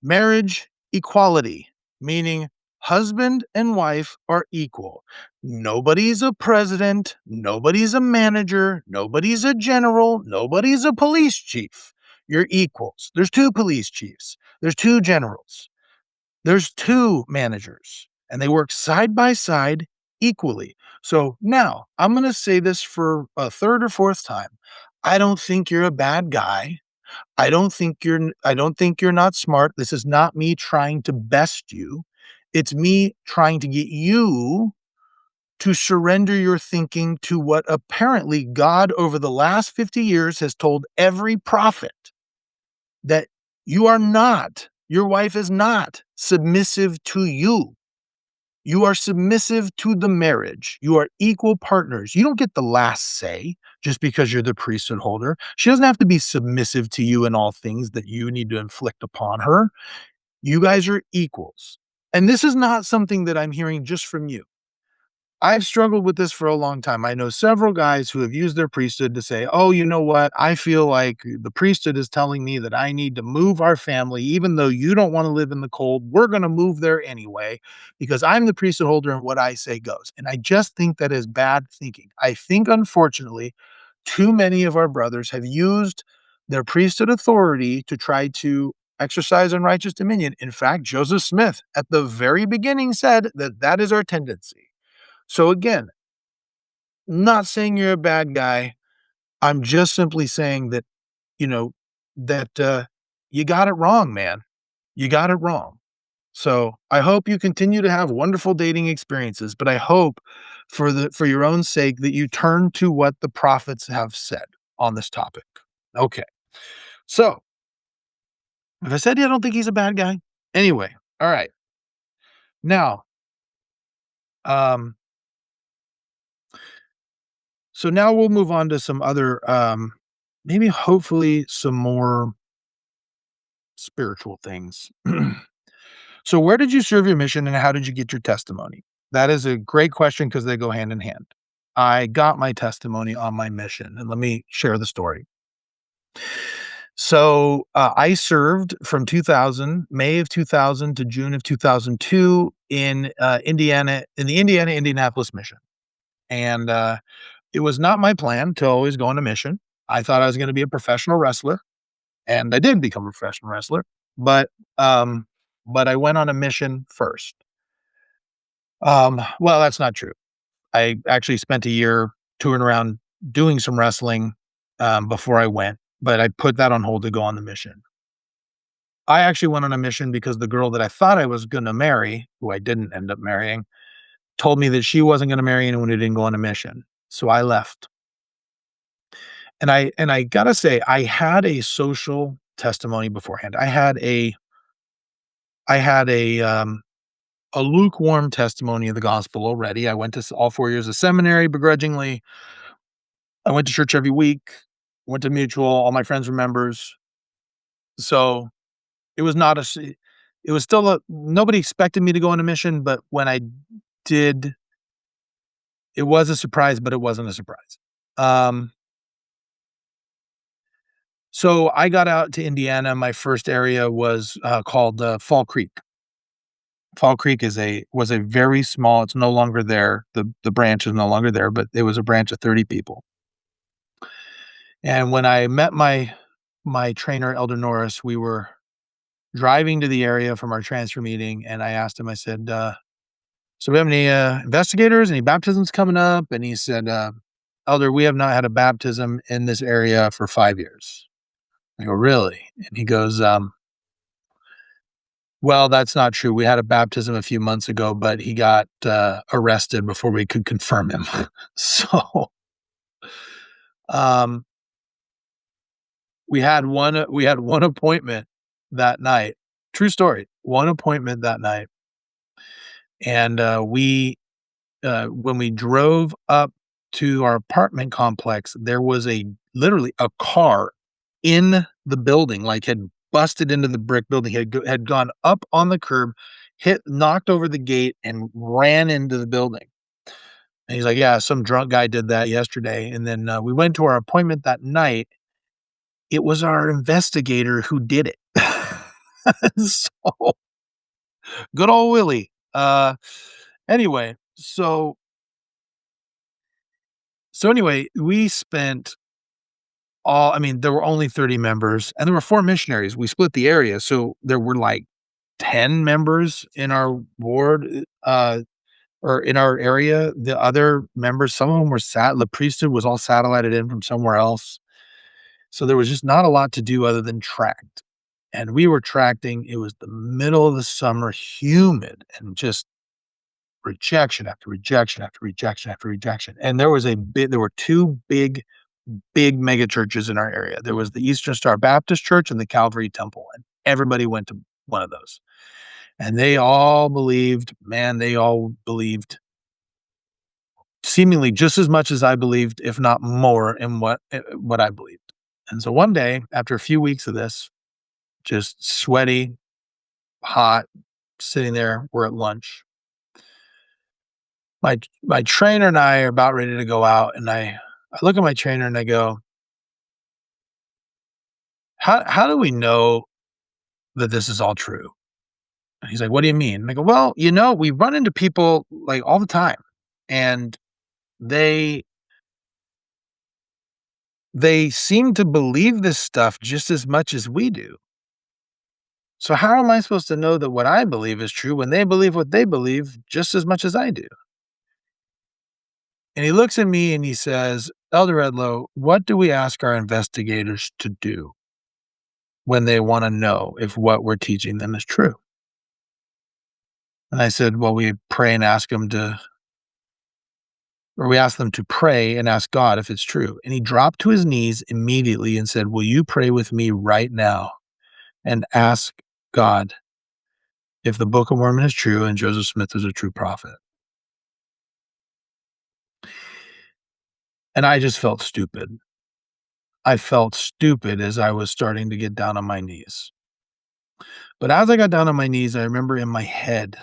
Marriage equality, meaning husband and wife are equal. Nobody's a president, nobody's a manager, nobody's a general, nobody's a police chief. You're equals. There's two police chiefs, there's two generals, there's two managers, and they work side by side equally. So now I'm going to say this for a third or fourth time. I don't think you're a bad guy. I don't think you're not smart. This is not me trying to best you. It's me trying to get you to surrender your thinking to what apparently God over the last 50 years has told every prophet, that you are not, your wife is not submissive to you. You are submissive to the marriage. You are equal partners. You don't get the last say just because you're the priesthood holder. She doesn't have to be submissive to you in all things that you need to inflict upon her. You guys are equals. And this is not something that I'm hearing just from you. I've struggled with this for a long time. I know several guys who have used their priesthood to say, oh, you know what? I feel like the priesthood is telling me that I need to move our family, even though you don't want to live in the cold. We're going to move there anyway because I'm the priesthood holder and what I say goes. And I just think that is bad thinking. I think, unfortunately, too many of our brothers have used their priesthood authority to try to exercise unrighteous dominion. In fact, Joseph Smith at the very beginning said that that is our tendency. So again, not saying you're a bad guy. I'm just simply saying that, you know, that you got it wrong, man. You got it wrong. So I hope you continue to have wonderful dating experiences, but I hope for your own sake that you turn to what the prophets have said on this topic. Okay. So if I said I don't think he's a bad guy. Anyway, all right. Now, um, so now we'll move on to some other, maybe hopefully some more spiritual things. So where did you serve your mission and how did you get your testimony? That is a great question because they go hand in hand. I got my testimony on my mission, and let me share the story. So I served from 2000, May of 2000 to June of 2002 in Indiana, in the Indianapolis mission. And it was not my plan to always go on a mission. I thought I was going to be a professional wrestler, and I did become a professional wrestler, but um, but I went on a mission first. Well, that's not true. I actually spent a year touring around doing some wrestling before I went, but I put that on hold to go on the mission. I actually went on a mission because the girl that I thought I was going to marry, who I didn't end up marrying, told me that she wasn't going to marry anyone who didn't go on a mission. So I left. And I gotta say, I had a social testimony beforehand. I had a lukewarm testimony of the gospel already. I went to all 4 years of seminary begrudgingly. I went to church every week, went to mutual. All my friends were members. So it was not a, it was still nobody expected me to go on a mission. But when I did, It was a surprise, but it wasn't a surprise. Um, so I got out to Indiana. My first area was, called, Fall Creek. Fall Creek was a very small, it's no longer there. The branch is no longer there, but it was a branch of 30 people. And when I met my trainer, Elder Norris, we were driving to the area from our transfer meeting, and I asked him, I said, "So we have any, investigators, any baptisms coming up?" And he said, "Elder, we have not had a baptism in this area for 5 years." I go, "Really?" And he goes, "Well, that's not true. We had a baptism a few months ago, but he got, arrested before we could confirm him." So, um, we had one appointment that night. True story. One appointment that night, and, when we drove up to our apartment complex, there was literally a car in the building, like, had busted into the brick building, had gone up on the curb, knocked over the gate, and ran into the building. And he's like, "Yeah, some drunk guy did that yesterday." And then, we went to our appointment that night. It was our investigator who did it. So, good old Willie. Anyway, anyway, we spent I mean, there were only 30 members and there were 4 missionaries. We split the area, so there were like 10 members in our ward, or in our area. The other members, some of them were the priesthood was all satellited in from somewhere else. So there was just not a lot to do other than tract. And we were tracting. It was the middle of the summer, humid, and just rejection after rejection after rejection after rejection. And there were 2 big mega churches in our area. There was the Eastern Star Baptist Church and the Calvary Temple, and everybody went to one of those. And they all believed seemingly just as much as I believed, if not more, in what I believed. And so one day, after a few weeks of this, just sweaty, hot, sitting there, we're at lunch. My trainer and I are about ready to go out, and I look at my trainer and I go, how do we know that this is all true?" And he's like, "What do you mean?" And I go, "Well, we run into people like all the time, and they they seem to believe this stuff just as much as we do. So how am I supposed to know that what I believe is true when they believe what they believe just as much as I do?" And he looks at me and he says, "Elder Edlow, what do we ask our investigators to do when they want to know if what we're teaching them is true?" And I said, "Well, we ask them to pray and ask God if it's true." And he dropped to his knees immediately and said, "Will you pray with me right now and ask God if the Book of Mormon is true and Joseph Smith is a true prophet?" And I just felt stupid. I felt stupid as I was starting to get down on my knees. But as I got down on my knees, I remember in my head,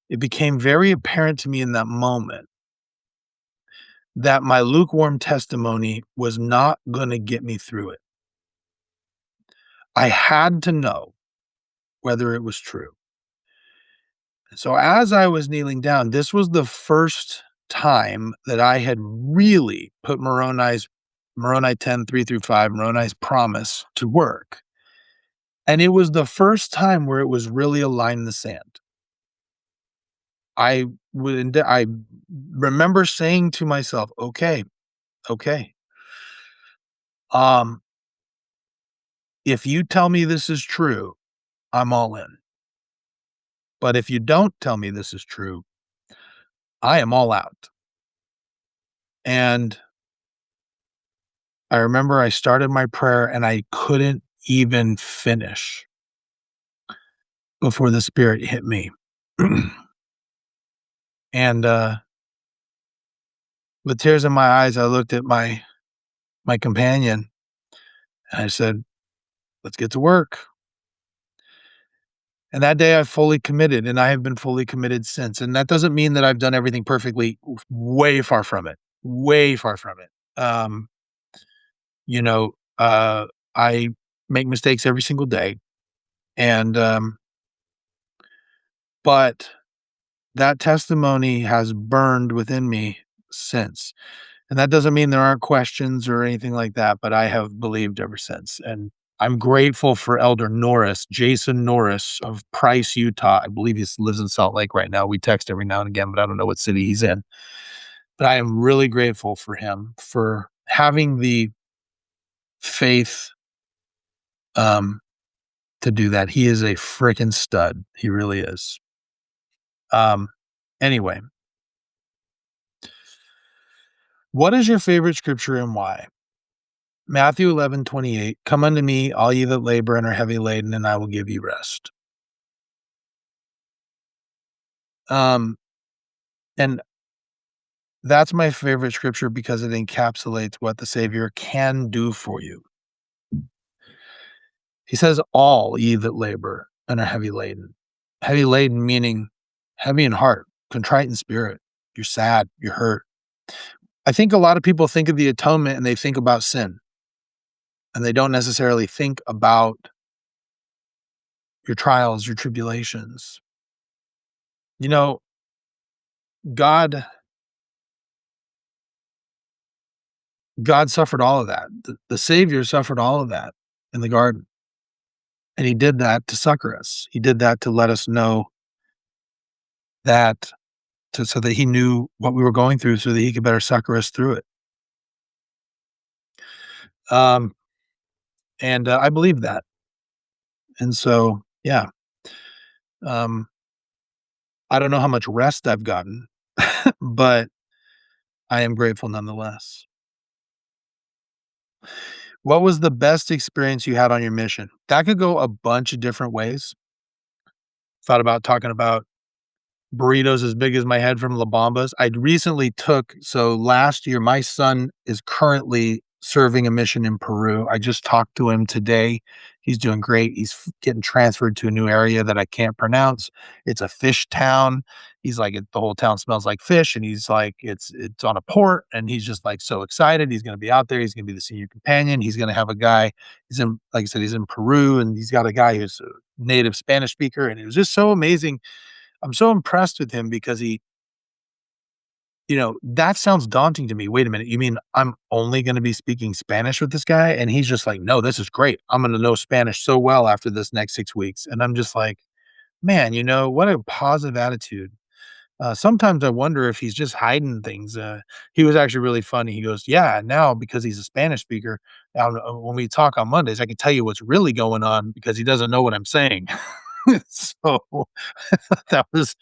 it became very apparent to me in that moment that my lukewarm testimony was not going to get me through it. I had to know whether it was true. So as I was kneeling down, this was the first time that I had really put Moroni 10, 3 through 5, Moroni's promise to work. And it was the first time where it was really a line in the sand. I remember saying to myself, "Okay, okay. Um, if you tell me this is true, I'm all in. But if you don't tell me this is true, I am all out." And I remember I started my prayer and I couldn't even finish before the Spirit hit me. And, with tears in my eyes, I looked at my companion and I said, "Let's get to work." And that day I fully committed, and I have been fully committed since. And that doesn't mean that I've done everything perfectly. Way far from it. Way far from it. You know, I make mistakes every single day. And but that testimony has burned within me since. And that doesn't mean there aren't questions or anything like that, but I have believed ever since. And I'm grateful for Elder Norris, Jason Norris of Price, Utah. I believe he lives in Salt Lake right now. We text every now and again, but I don't know what city he's in. But I am really grateful for him for having the faith um, to do that. He is a freaking stud. He really is. Um, anyway, what is your favorite scripture and why? Matthew 11:28. Come unto me, all ye that labor and are heavy laden, and I will give you rest. Um, and that's my favorite scripture because it encapsulates what the Savior can do for you. He says, all ye that labor and are heavy laden. Heavy laden meaning heavy in heart, contrite in spirit. You're sad, you're hurt. I think a lot of people think of the atonement and they think about sin, and they don't necessarily think about your trials, your tribulations. You know, God God suffered all of that. The Savior suffered all of that in the garden, and he did that to succor us. He did that to let us know that so that he knew what we were going through so that he could better succor us through it. Um, and I believe that. And so, yeah, um, I don't know how much rest I've gotten, but I am grateful nonetheless. What was the best experience you had on your mission? That could go a bunch of different ways. Thought about talking about burritos as big as my head from La Bambas. I recently so last year, my son is currently serving a mission in Peru. I just talked to him today. He's doing great. He's getting transferred to a new area that I can't pronounce. It's a fish town. He's like, the whole town smells like fish, and he's like, it's on a port, and he's just like so excited. He's going to be out there. He's going to be the senior companion. He's going to have a guy. He's in, like I said, he's in Peru, and he's got a guy who's a native Spanish speaker, and it was just so amazing. I'm so impressed with him because that sounds daunting to me. Wait a minute. You mean I'm only going to be speaking Spanish with this guy? And he's just like, no, this is great. I'm going to know Spanish so well after this next 6 weeks. And I'm just like, man, what a positive attitude. Sometimes I wonder if he's just hiding things. He was actually really funny. He goes, yeah, now because he's a Spanish speaker, when we talk on Mondays, I can tell you what's really going on because he doesn't know what I'm saying. So that was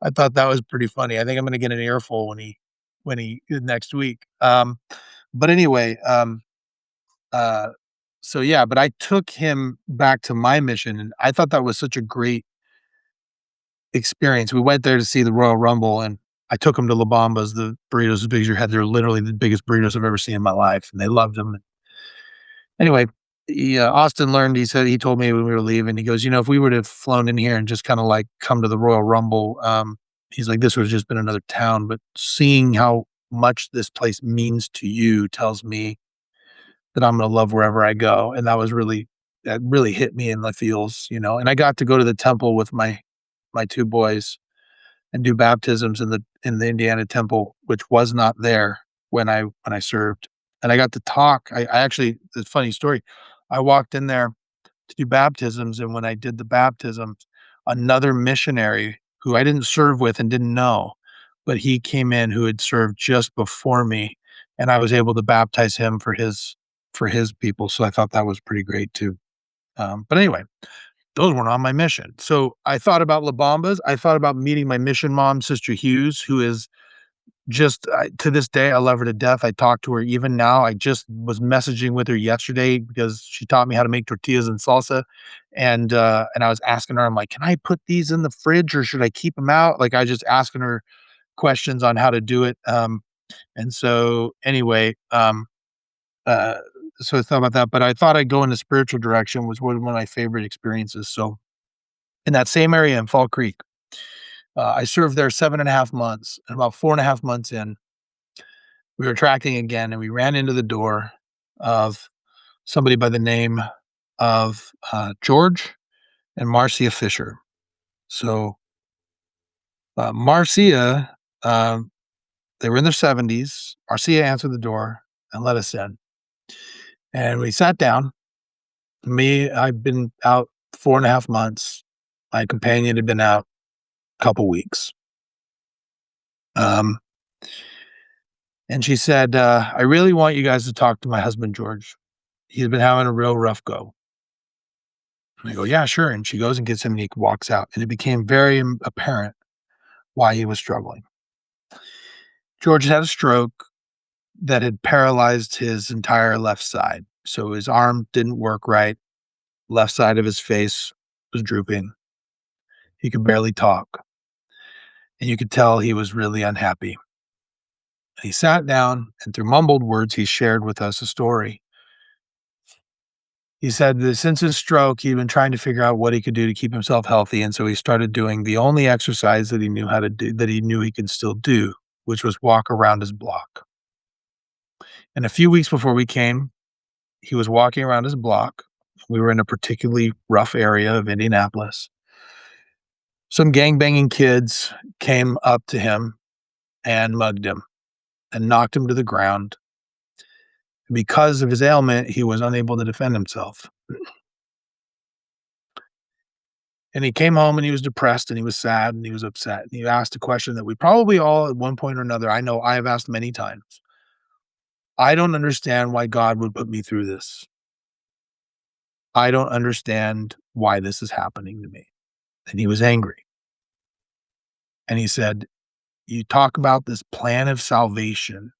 I thought that was pretty funny. I think I'm gonna get an earful when he next week. But anyway, uh, so yeah, but I took him back to my mission, and I thought that was such a great experience. We went there to see the Royal Rumble, and I took him to La Bambas, the burritos as big as your head. They're literally the biggest burritos I've ever seen in my life, and they loved them. Anyway, Austin learned, he told me when we were leaving, he goes, if we would have flown in here and just kinda, like, come to the Royal Rumble, he's like, "This would have just been another town, but seeing how much this place means to you tells me that I'm gonna love wherever I go," and that really hit me in the feels, and I got to go to the temple with my 2 boys and do baptisms in the Indiana temple, which was not there when I served, and I got to talk. I actually, it's a funny story. I walked in there to do baptisms, and when I did the baptisms, another missionary who I didn't serve with and didn't know, but he came in who had served just before me, and I was able to baptize him for his people, so I thought that was pretty great too. But anyway, those weren't on my mission. So I thought about La Bambas. I thought about meeting my mission mom, Sister Hughes, who is to this day, I love her to death. I talk to her even now. I just was messaging with her yesterday because she taught me how to make tortillas and salsa, and I was asking her, I'm like, "Can I put these in the fridge or should I keep them out?" Like, I was just asking her questions on how to do it. And so anyway, uh, so I thought about that, but I thought I'd go in the spiritual direction was one of my favorite experiences. So in that same area in Fall Creek. I served there 7.5 months, and about 4.5 months in, we were tracking again, and we ran into the door of somebody by the name of George and Marcia Fisher. So Marcia, they were in their 70s. Marcia answered the door and let us in. And we sat down. I'd been out 4.5 months. My companion had been out a couple weeks. Um, and she said, I really want you guys to talk to my husband, George. He's been having a real rough go. And I go, yeah, sure. And she goes and gets him and he walks out. And it became very apparent why he was struggling. George had a stroke that had paralyzed his entire left side. So his arm didn't work right. Left side of his face was drooping. He could barely talk. And you could tell he was really unhappy. He sat down and through mumbled words, he shared with us a story. He said that since his stroke, he'd been trying to figure out what he could do to keep himself healthy. And so he started doing the only exercise that he knew how to do, that he knew he could still do, which was walk around his block. And a few weeks before we came, he was walking around his block. We were in a particularly rough area of Indianapolis. Some gangbanging kids came up to him and mugged him and knocked him to the ground. Because of his ailment, he was unable to defend himself. And he came home and he was depressed and he was sad and he was upset. And he asked a question that we probably all at one point or another, I know I have asked many times. I don't understand why God would put me through this. I don't understand why this is happening to me. And he was angry. And he said, you talk about this plan of salvation.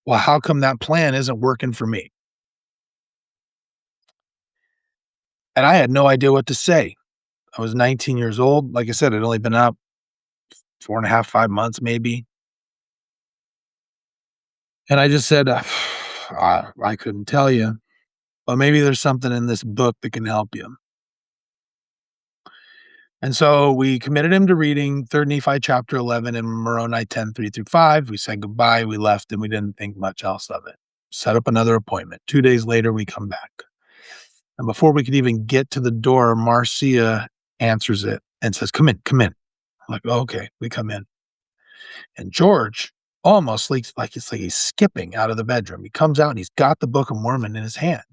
Well, how come that plan isn't working for me? And I had no idea what to say. I was 19 years old. Like I said, I'd only been out 4.5, 5 months maybe. And I just said, I couldn't tell you, but maybe there's something in this book that can help you. And so we committed him to reading 3rd Nephi chapter 11 and Moroni 10, 3-5. We said goodbye. We left and we didn't think much else of it. Set up another appointment. 2 days later, we come back. And before we could even get to the door, Marcia answers it and says, come in, come in. I'm like, oh, okay, we come in. And George almost like it's like he's skipping out of the bedroom. He comes out and he's got the Book of Mormon in his hand.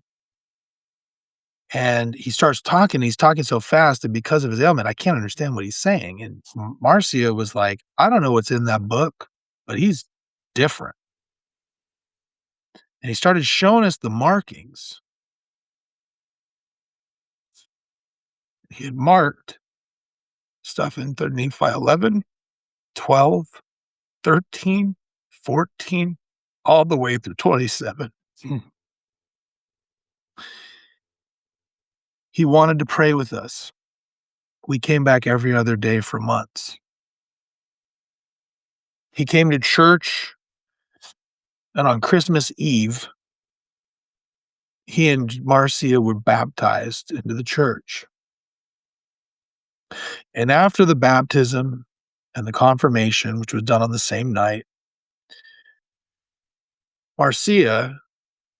And he starts talking. He's talking so fast that because of his ailment, I can't understand what he's saying. And Marcia was like, I don't know what's in that book, but he's different. And he started showing us the markings. He had marked stuff in 3rd Nephi 11, 12, 13, 14, all the way through 27. He wanted to pray with us. We came back every other day for months. He came to church, and on Christmas Eve, he and Marcia were baptized into the church. And after the baptism and the confirmation, which was done on the same night, Marcia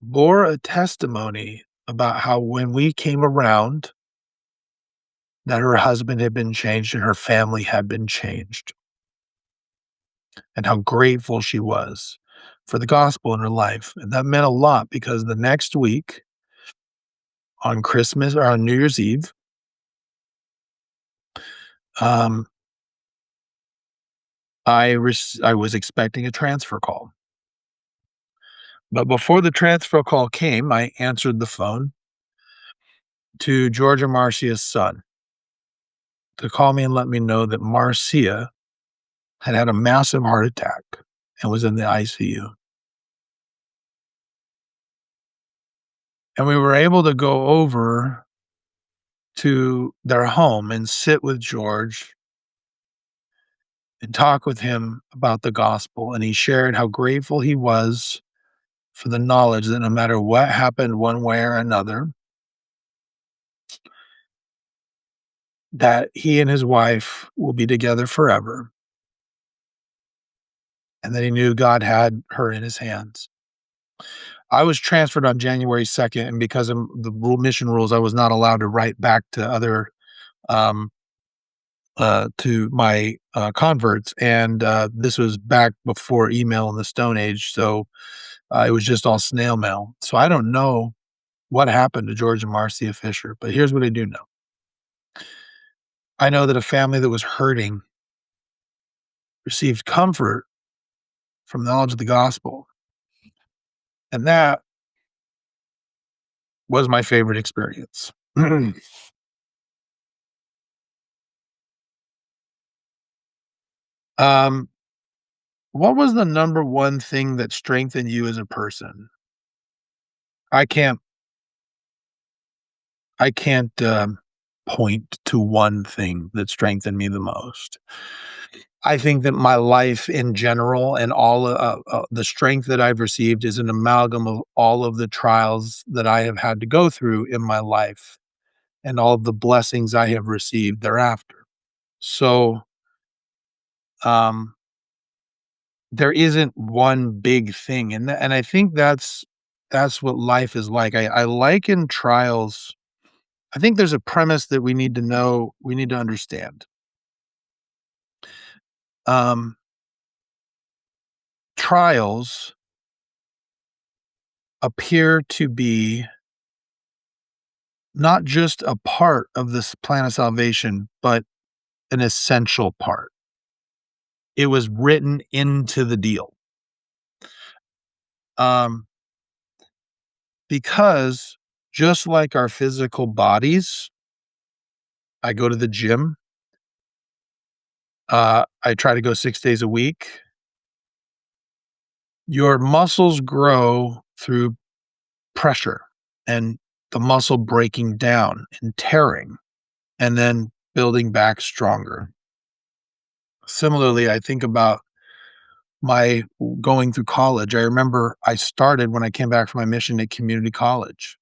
bore a testimony about how when we came around, that her husband had been changed and her family had been changed, and how grateful she was for the gospel in her life. And that meant a lot because the next week, on Christmas or on New Year's Eve, I was expecting a transfer call. But before the transfer call came, I answered the phone to George and Marcia's son to call me and let me know that Marcia had had a massive heart attack and was in the ICU. And we were able to go over to their home and sit with George and talk with him about the gospel. And he shared how grateful he was for the knowledge that no matter what happened one way or another, that he and his wife will be together forever, and that he knew God had her in his hands. I was transferred on January 2nd, and because of the mission rules, I was not allowed to write back to um, to my converts, and this was back before email in the Stone Age, so it was just all snail mail. So I don't know what happened to George and Marcia Fisher, but here's what I do know. I know that a family that was hurting received comfort from knowledge of the gospel, and that was my favorite experience. um, what was the number one thing that strengthened you as a person? I can't I can't point to one thing that strengthened me the most. I think that my life in general and all the strength that I've received is an amalgam of all of the trials that I have had to go through in my life and all of the blessings I have received thereafter. So, um, there isn't one big thing, and I think that's what life is like. I liken trials. I think there's a premise that we need to know, we need to understand. Um, Trials appear to be not just a part of this plan of salvation, but an essential part. It was written into the deal. Um, because just like our physical bodies, I go to the gym. I try to go 6 days a week. Your muscles grow through pressure and the muscle breaking down and tearing and then building back stronger. Similarly, I think about my going through college. I remember I started when I came back from my mission at community college.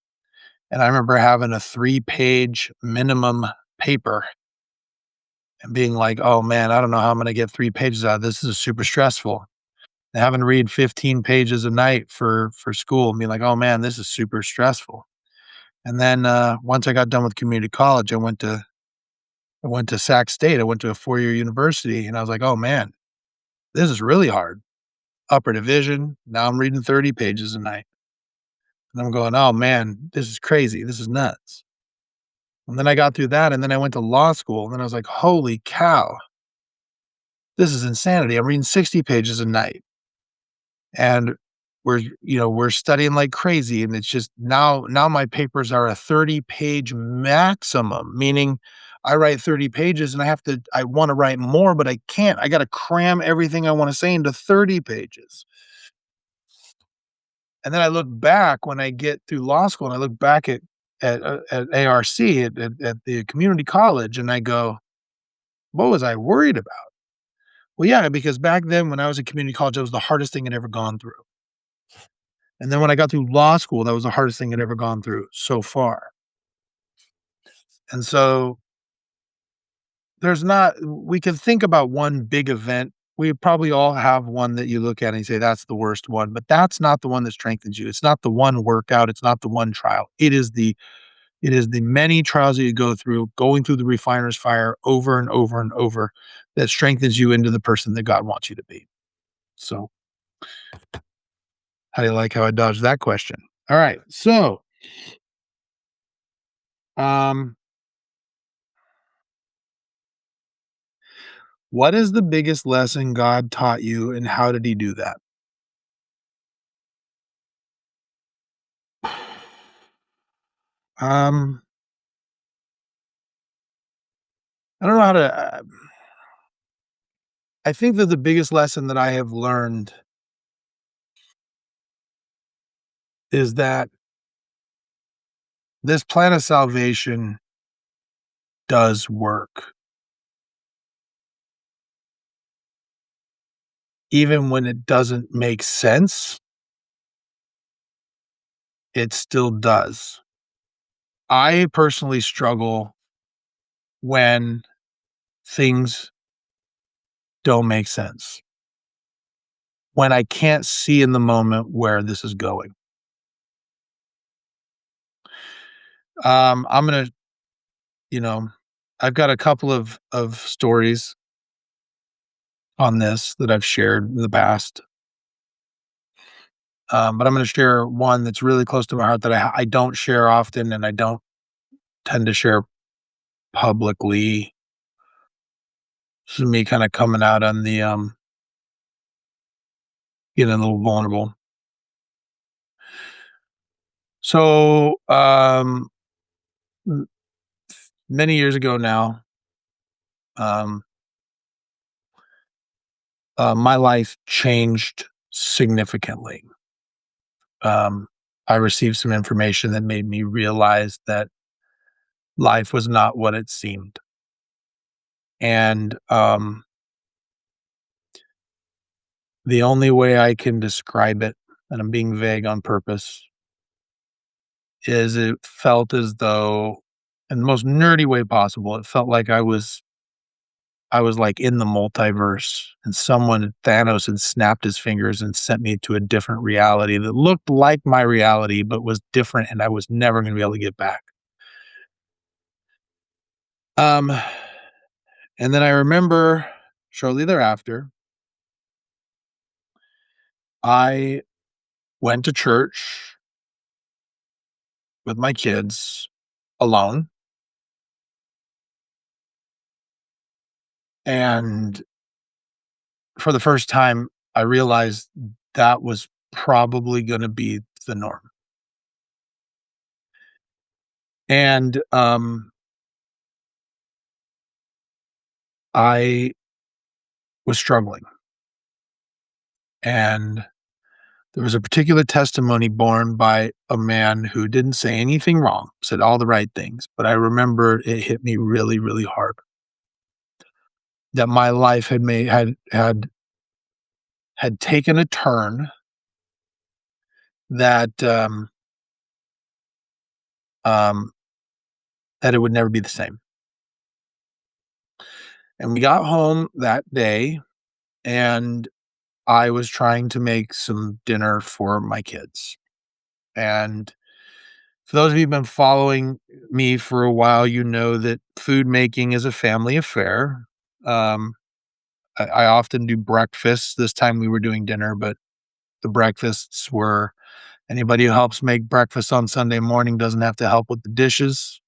And I remember having a 3-page minimum paper and being like, oh man, I don't know how I'm going to get 3 pages out of this. This is super stressful. And having to read 15 pages a night for school and being like, oh man, this is super stressful. And then once I got done with community college, I went to Sac State. I went to a 4-year university, and I was like, oh man, this is really hard. Upper division. Now I'm reading 30 pages a night. And I'm going, "Oh, man, this is crazy. This is nuts." And then I got through that, and then I went to law school, and then I was like, "Holy cow. This is insanity. I'm reading 60 pages a night." And we're studying like crazy, and it's just now my papers are a 30-page maximum, meaning I write 30 pages and I wanna write more, but I can't. I gotta cram everything I wanna say into 30 pages. And then I look back when I get through law school and I look back at ARC, at the community college, and I go, "What was I worried about?" Well, yeah, because back then when I was at community college, that was the hardest thing I'd ever gone through. And then when I got through law school, that was the hardest thing I'd ever gone through so far. And so there's not we can think about one big event. We probably all have one that you look at and you say, "That's the worst one," but that's not the one that strengthens you. It's not the one workout. It's not the one trial. It is the many trials that you go through, going through the refiner's fire over and over and over that strengthens you into the person that God wants you to be. So, how do you like how I dodged that question? All right. So, um, what is the biggest lesson God taught you and how did he do that? Um, I don't know how to I think that the biggest lesson that I have learned is that this plan of salvation does work. Even when it doesn't make sense, it still does. I personally struggle when things don't make sense, when I can't see in the moment where this is going. I'm gonna, you know, I've got a couple of stories on this that I've shared in the past. But I'm gonna share one that's really close to my heart that I don't share often, and I don't tend to share publicly. This is me kinda coming out on the, getting a little vulnerable. So, m many years ago now, um, my life changed significantly. Um, I received some information that made me realize that life was not what it seemed. And, the only way I can describe it, and I'm being vague on purpose, is it felt as though in the most nerdy way possible, it felt like I was, like, in the multiverse, and someone Thanos had snapped his fingers and sent me to a different reality that looked like my reality, but was different, and I was never gonna be able to get back. Um, and then I remember shortly thereafter, I went to church with my kids alone, and for the first time, I realized that was probably gonna be the norm. And, I was struggling, and there was a particular testimony borne by a man who didn't say anything wrong, said all the right things, but I remember it hit me really, really hard that my life had taken a turn that, um, that it would never be the same. And we got home that day, and I was trying to make some dinner for my kids. And for those of you who've been following me for a while, you know that food making is a family affair. Um, I often do breakfasts. This time we were doing dinner, but the breakfasts were anybody who helps make breakfast on Sunday morning doesn't have to help with the dishes,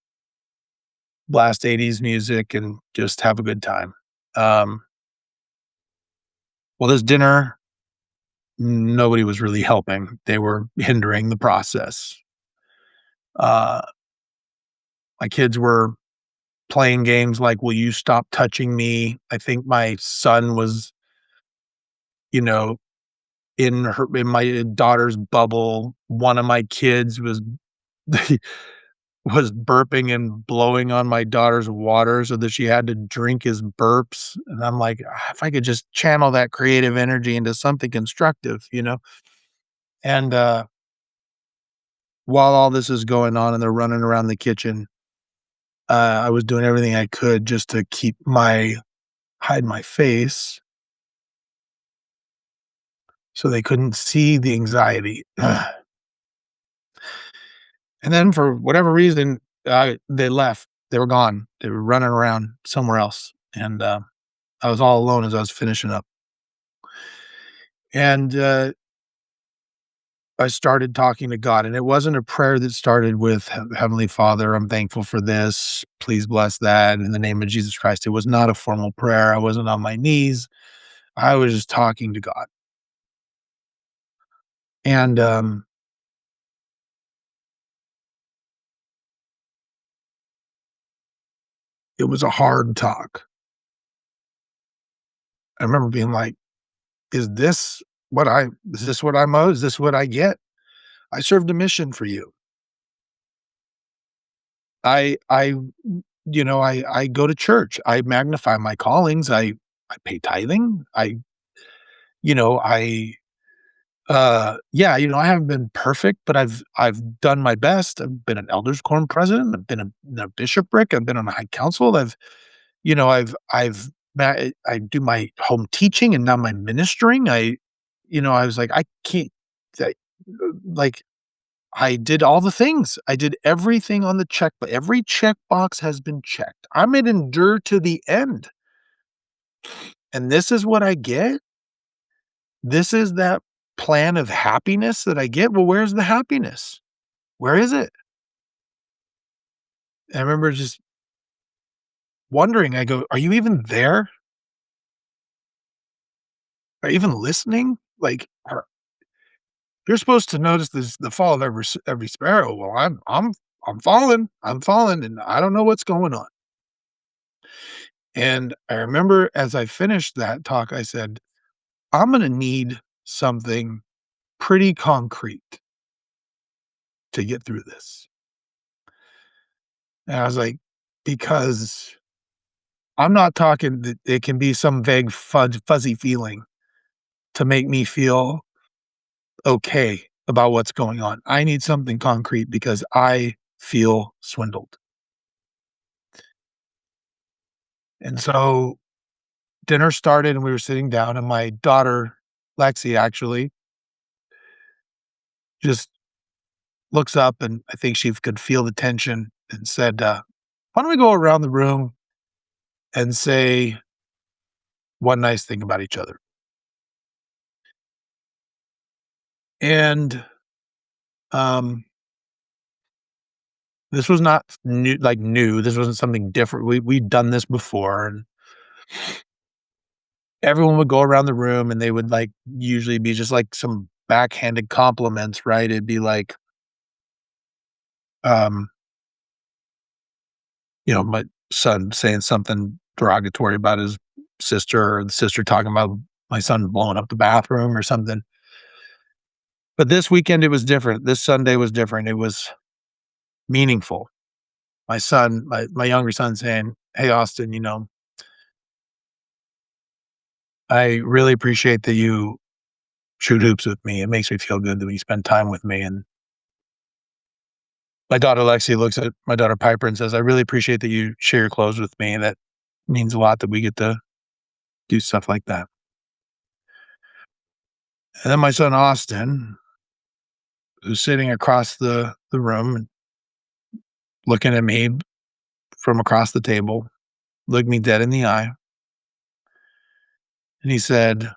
blast 80s music, and just have a good time. Um, well, this dinner, nobody was really helping. They were hindering the process. Uh, my kids were playing games like, "Will you stop touching me?" I think my son was, you know, in my daughter's bubble. One of my kids was was burping and blowing on my daughter's water so that she had to drink his burps, and I'm like, "Ah, if I could just channel that creative energy into something constructive," you know? And, while all this is going on and they're running around the kitchen, I was doing everything I could just to keep my hide my face so they couldn't see the anxiety. And then for whatever reason, they left. They were gone. They were running around somewhere else, and, I was all alone as I was finishing up. And, I started talking to God, and it wasn't a prayer that started with Heavenly Father, I'm thankful for this. Please bless that in the name of Jesus Christ." It was not a formal prayer. I wasn't on my knees. I was just talking to God. And, it was a hard talk. I remember being like, "Is this is this what I'm owed? Is this what I get? I served a mission for you. I I go to church. I magnify my callings. I pay tithing. I Yeah, I haven't been perfect, but I've done my best. I've been an elders quorum president. I've been a bishopric. I've been on a high council. I do my home teaching and now my ministering. I was like, I can't, I, like, I did all the things. I did everything on the check, but every checkbox has been checked. I'm gonna endure to the end. And this is what I get. This is that plan of happiness that I get. Well, where's the happiness? Where is it? I remember just wondering, I go, "Are you even there? Are you even listening? Like, you're supposed to notice this the fall of every sparrow. Well, I'm falling, and I don't know what's going on." And I remember as I finished that talk, I said, "I'm gonna need something pretty concrete to get through this." And I was like, because I'm not talking that it can be some vague fuzzy feeling to make me feel okay about what's going on. I need something concrete because I feel swindled. And so dinner started and we were sitting down and my daughter, Lexi, actually just looks up and I think she could feel the tension and said, "Why don't we go around the room and say one nice thing about each other?" And um, this was not new, like new. This wasn't something different. We'd done this before, and everyone would go around the room, and they would like usually be just like some backhanded compliments, right? It'd be like, um, my son saying something derogatory about his sister, or the sister talking about my son blowing up the bathroom or something. But this weekend, it was different. This Sunday was different. It was meaningful. My younger son saying, "Hey, Austin, I really appreciate that you shoot hoops with me. It makes me feel good that you spend time with me." And my daughter Lexi looks at my daughter Piper and says, "I really appreciate that you share your clothes with me. That means a lot that we get to do stuff like that." And then my son Austin, who's sitting across the room and looking at me from across the table, looked me dead in the eye, and he said,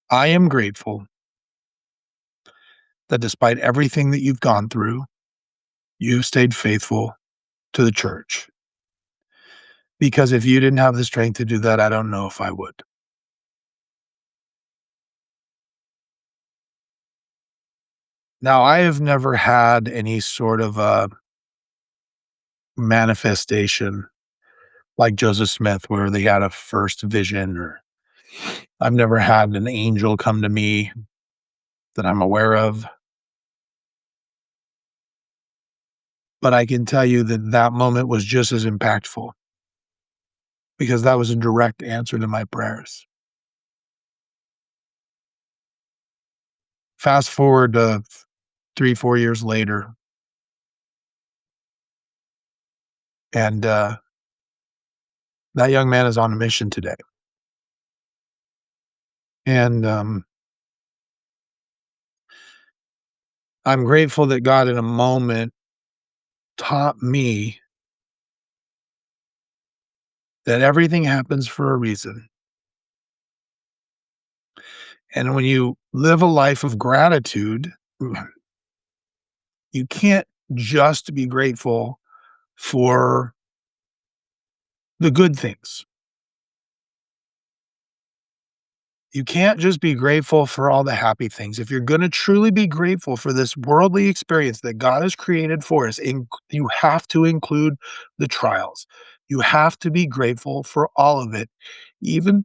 "I am grateful that despite everything that you've gone through, you've stayed faithful to the church. Because if you didn't have the strength to do that, I don't know if I would." Now, I have never had any sort of a manifestation like Joseph Smith where they had a first vision, or I've never had an angel come to me that I'm aware of. But I can tell you that that moment was just as impactful because that was a direct answer to my prayers. Fast forward to 3, 4 years later, and that young man is on a mission today. And I'm grateful that God, in a moment, taught me that everything happens for a reason. And when you live a life of gratitude, you can't just be grateful for the good things. You can't just be grateful for all the happy things. If you're going to truly be grateful for this worldly experience that God has created for us, you have to include the trials. You have to be grateful for all of it, even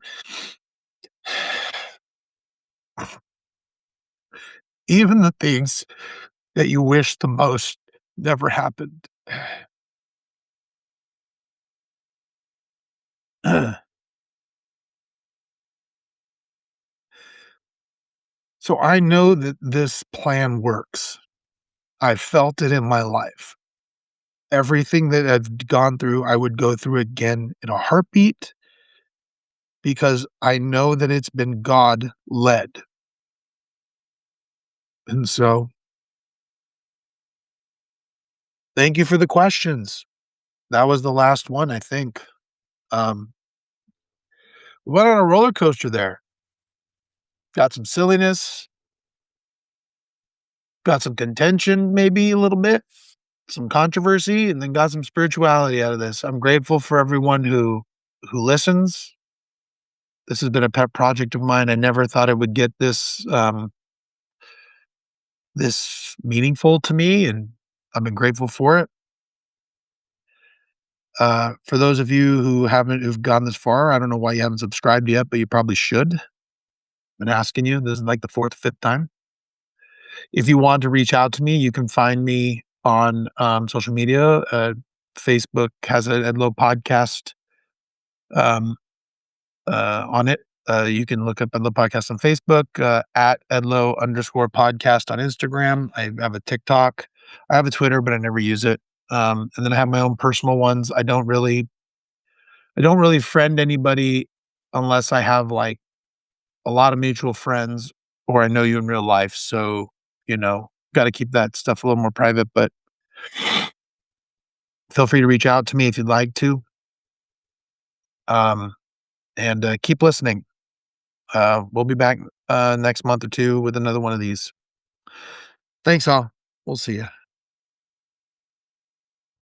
even the things that you wish the most never happened. So So I know that this plan works. I felt it in my life. Everything that I've gone through, I would go through again in a heartbeat because I know that it's been God led. And so thank you for the questions. That was the last one, I think. Um, we went on a roller coaster there. Got some silliness, got some contention, maybe a little bit, some controversy, and then got some spirituality out of this. I'm grateful for everyone who listens. This has been a pet project of mine. I never thought it would get this meaningful to me, and I've been grateful for it. For those of you who've gone this far, I don't know why you haven't subscribed yet, but you probably should. Been asking you. This is like the fourth, fifth time. If you want to reach out to me, you can find me on social media. Facebook has an Edlow Podcast um, on it. You can look up Edlow Podcast on Facebook, at Edlow_podcast on Instagram. I have a TikTok. I have a Twitter, but I never use it. And then I have my own personal ones. I don't really friend anybody unless I have like a lot of mutual friends or I know you in real life. So, got to keep that stuff a little more private, but feel free to reach out to me if you'd like to. Um, and keep listening. We'll be back next month or two with another one of these. Thanks all. We'll see you.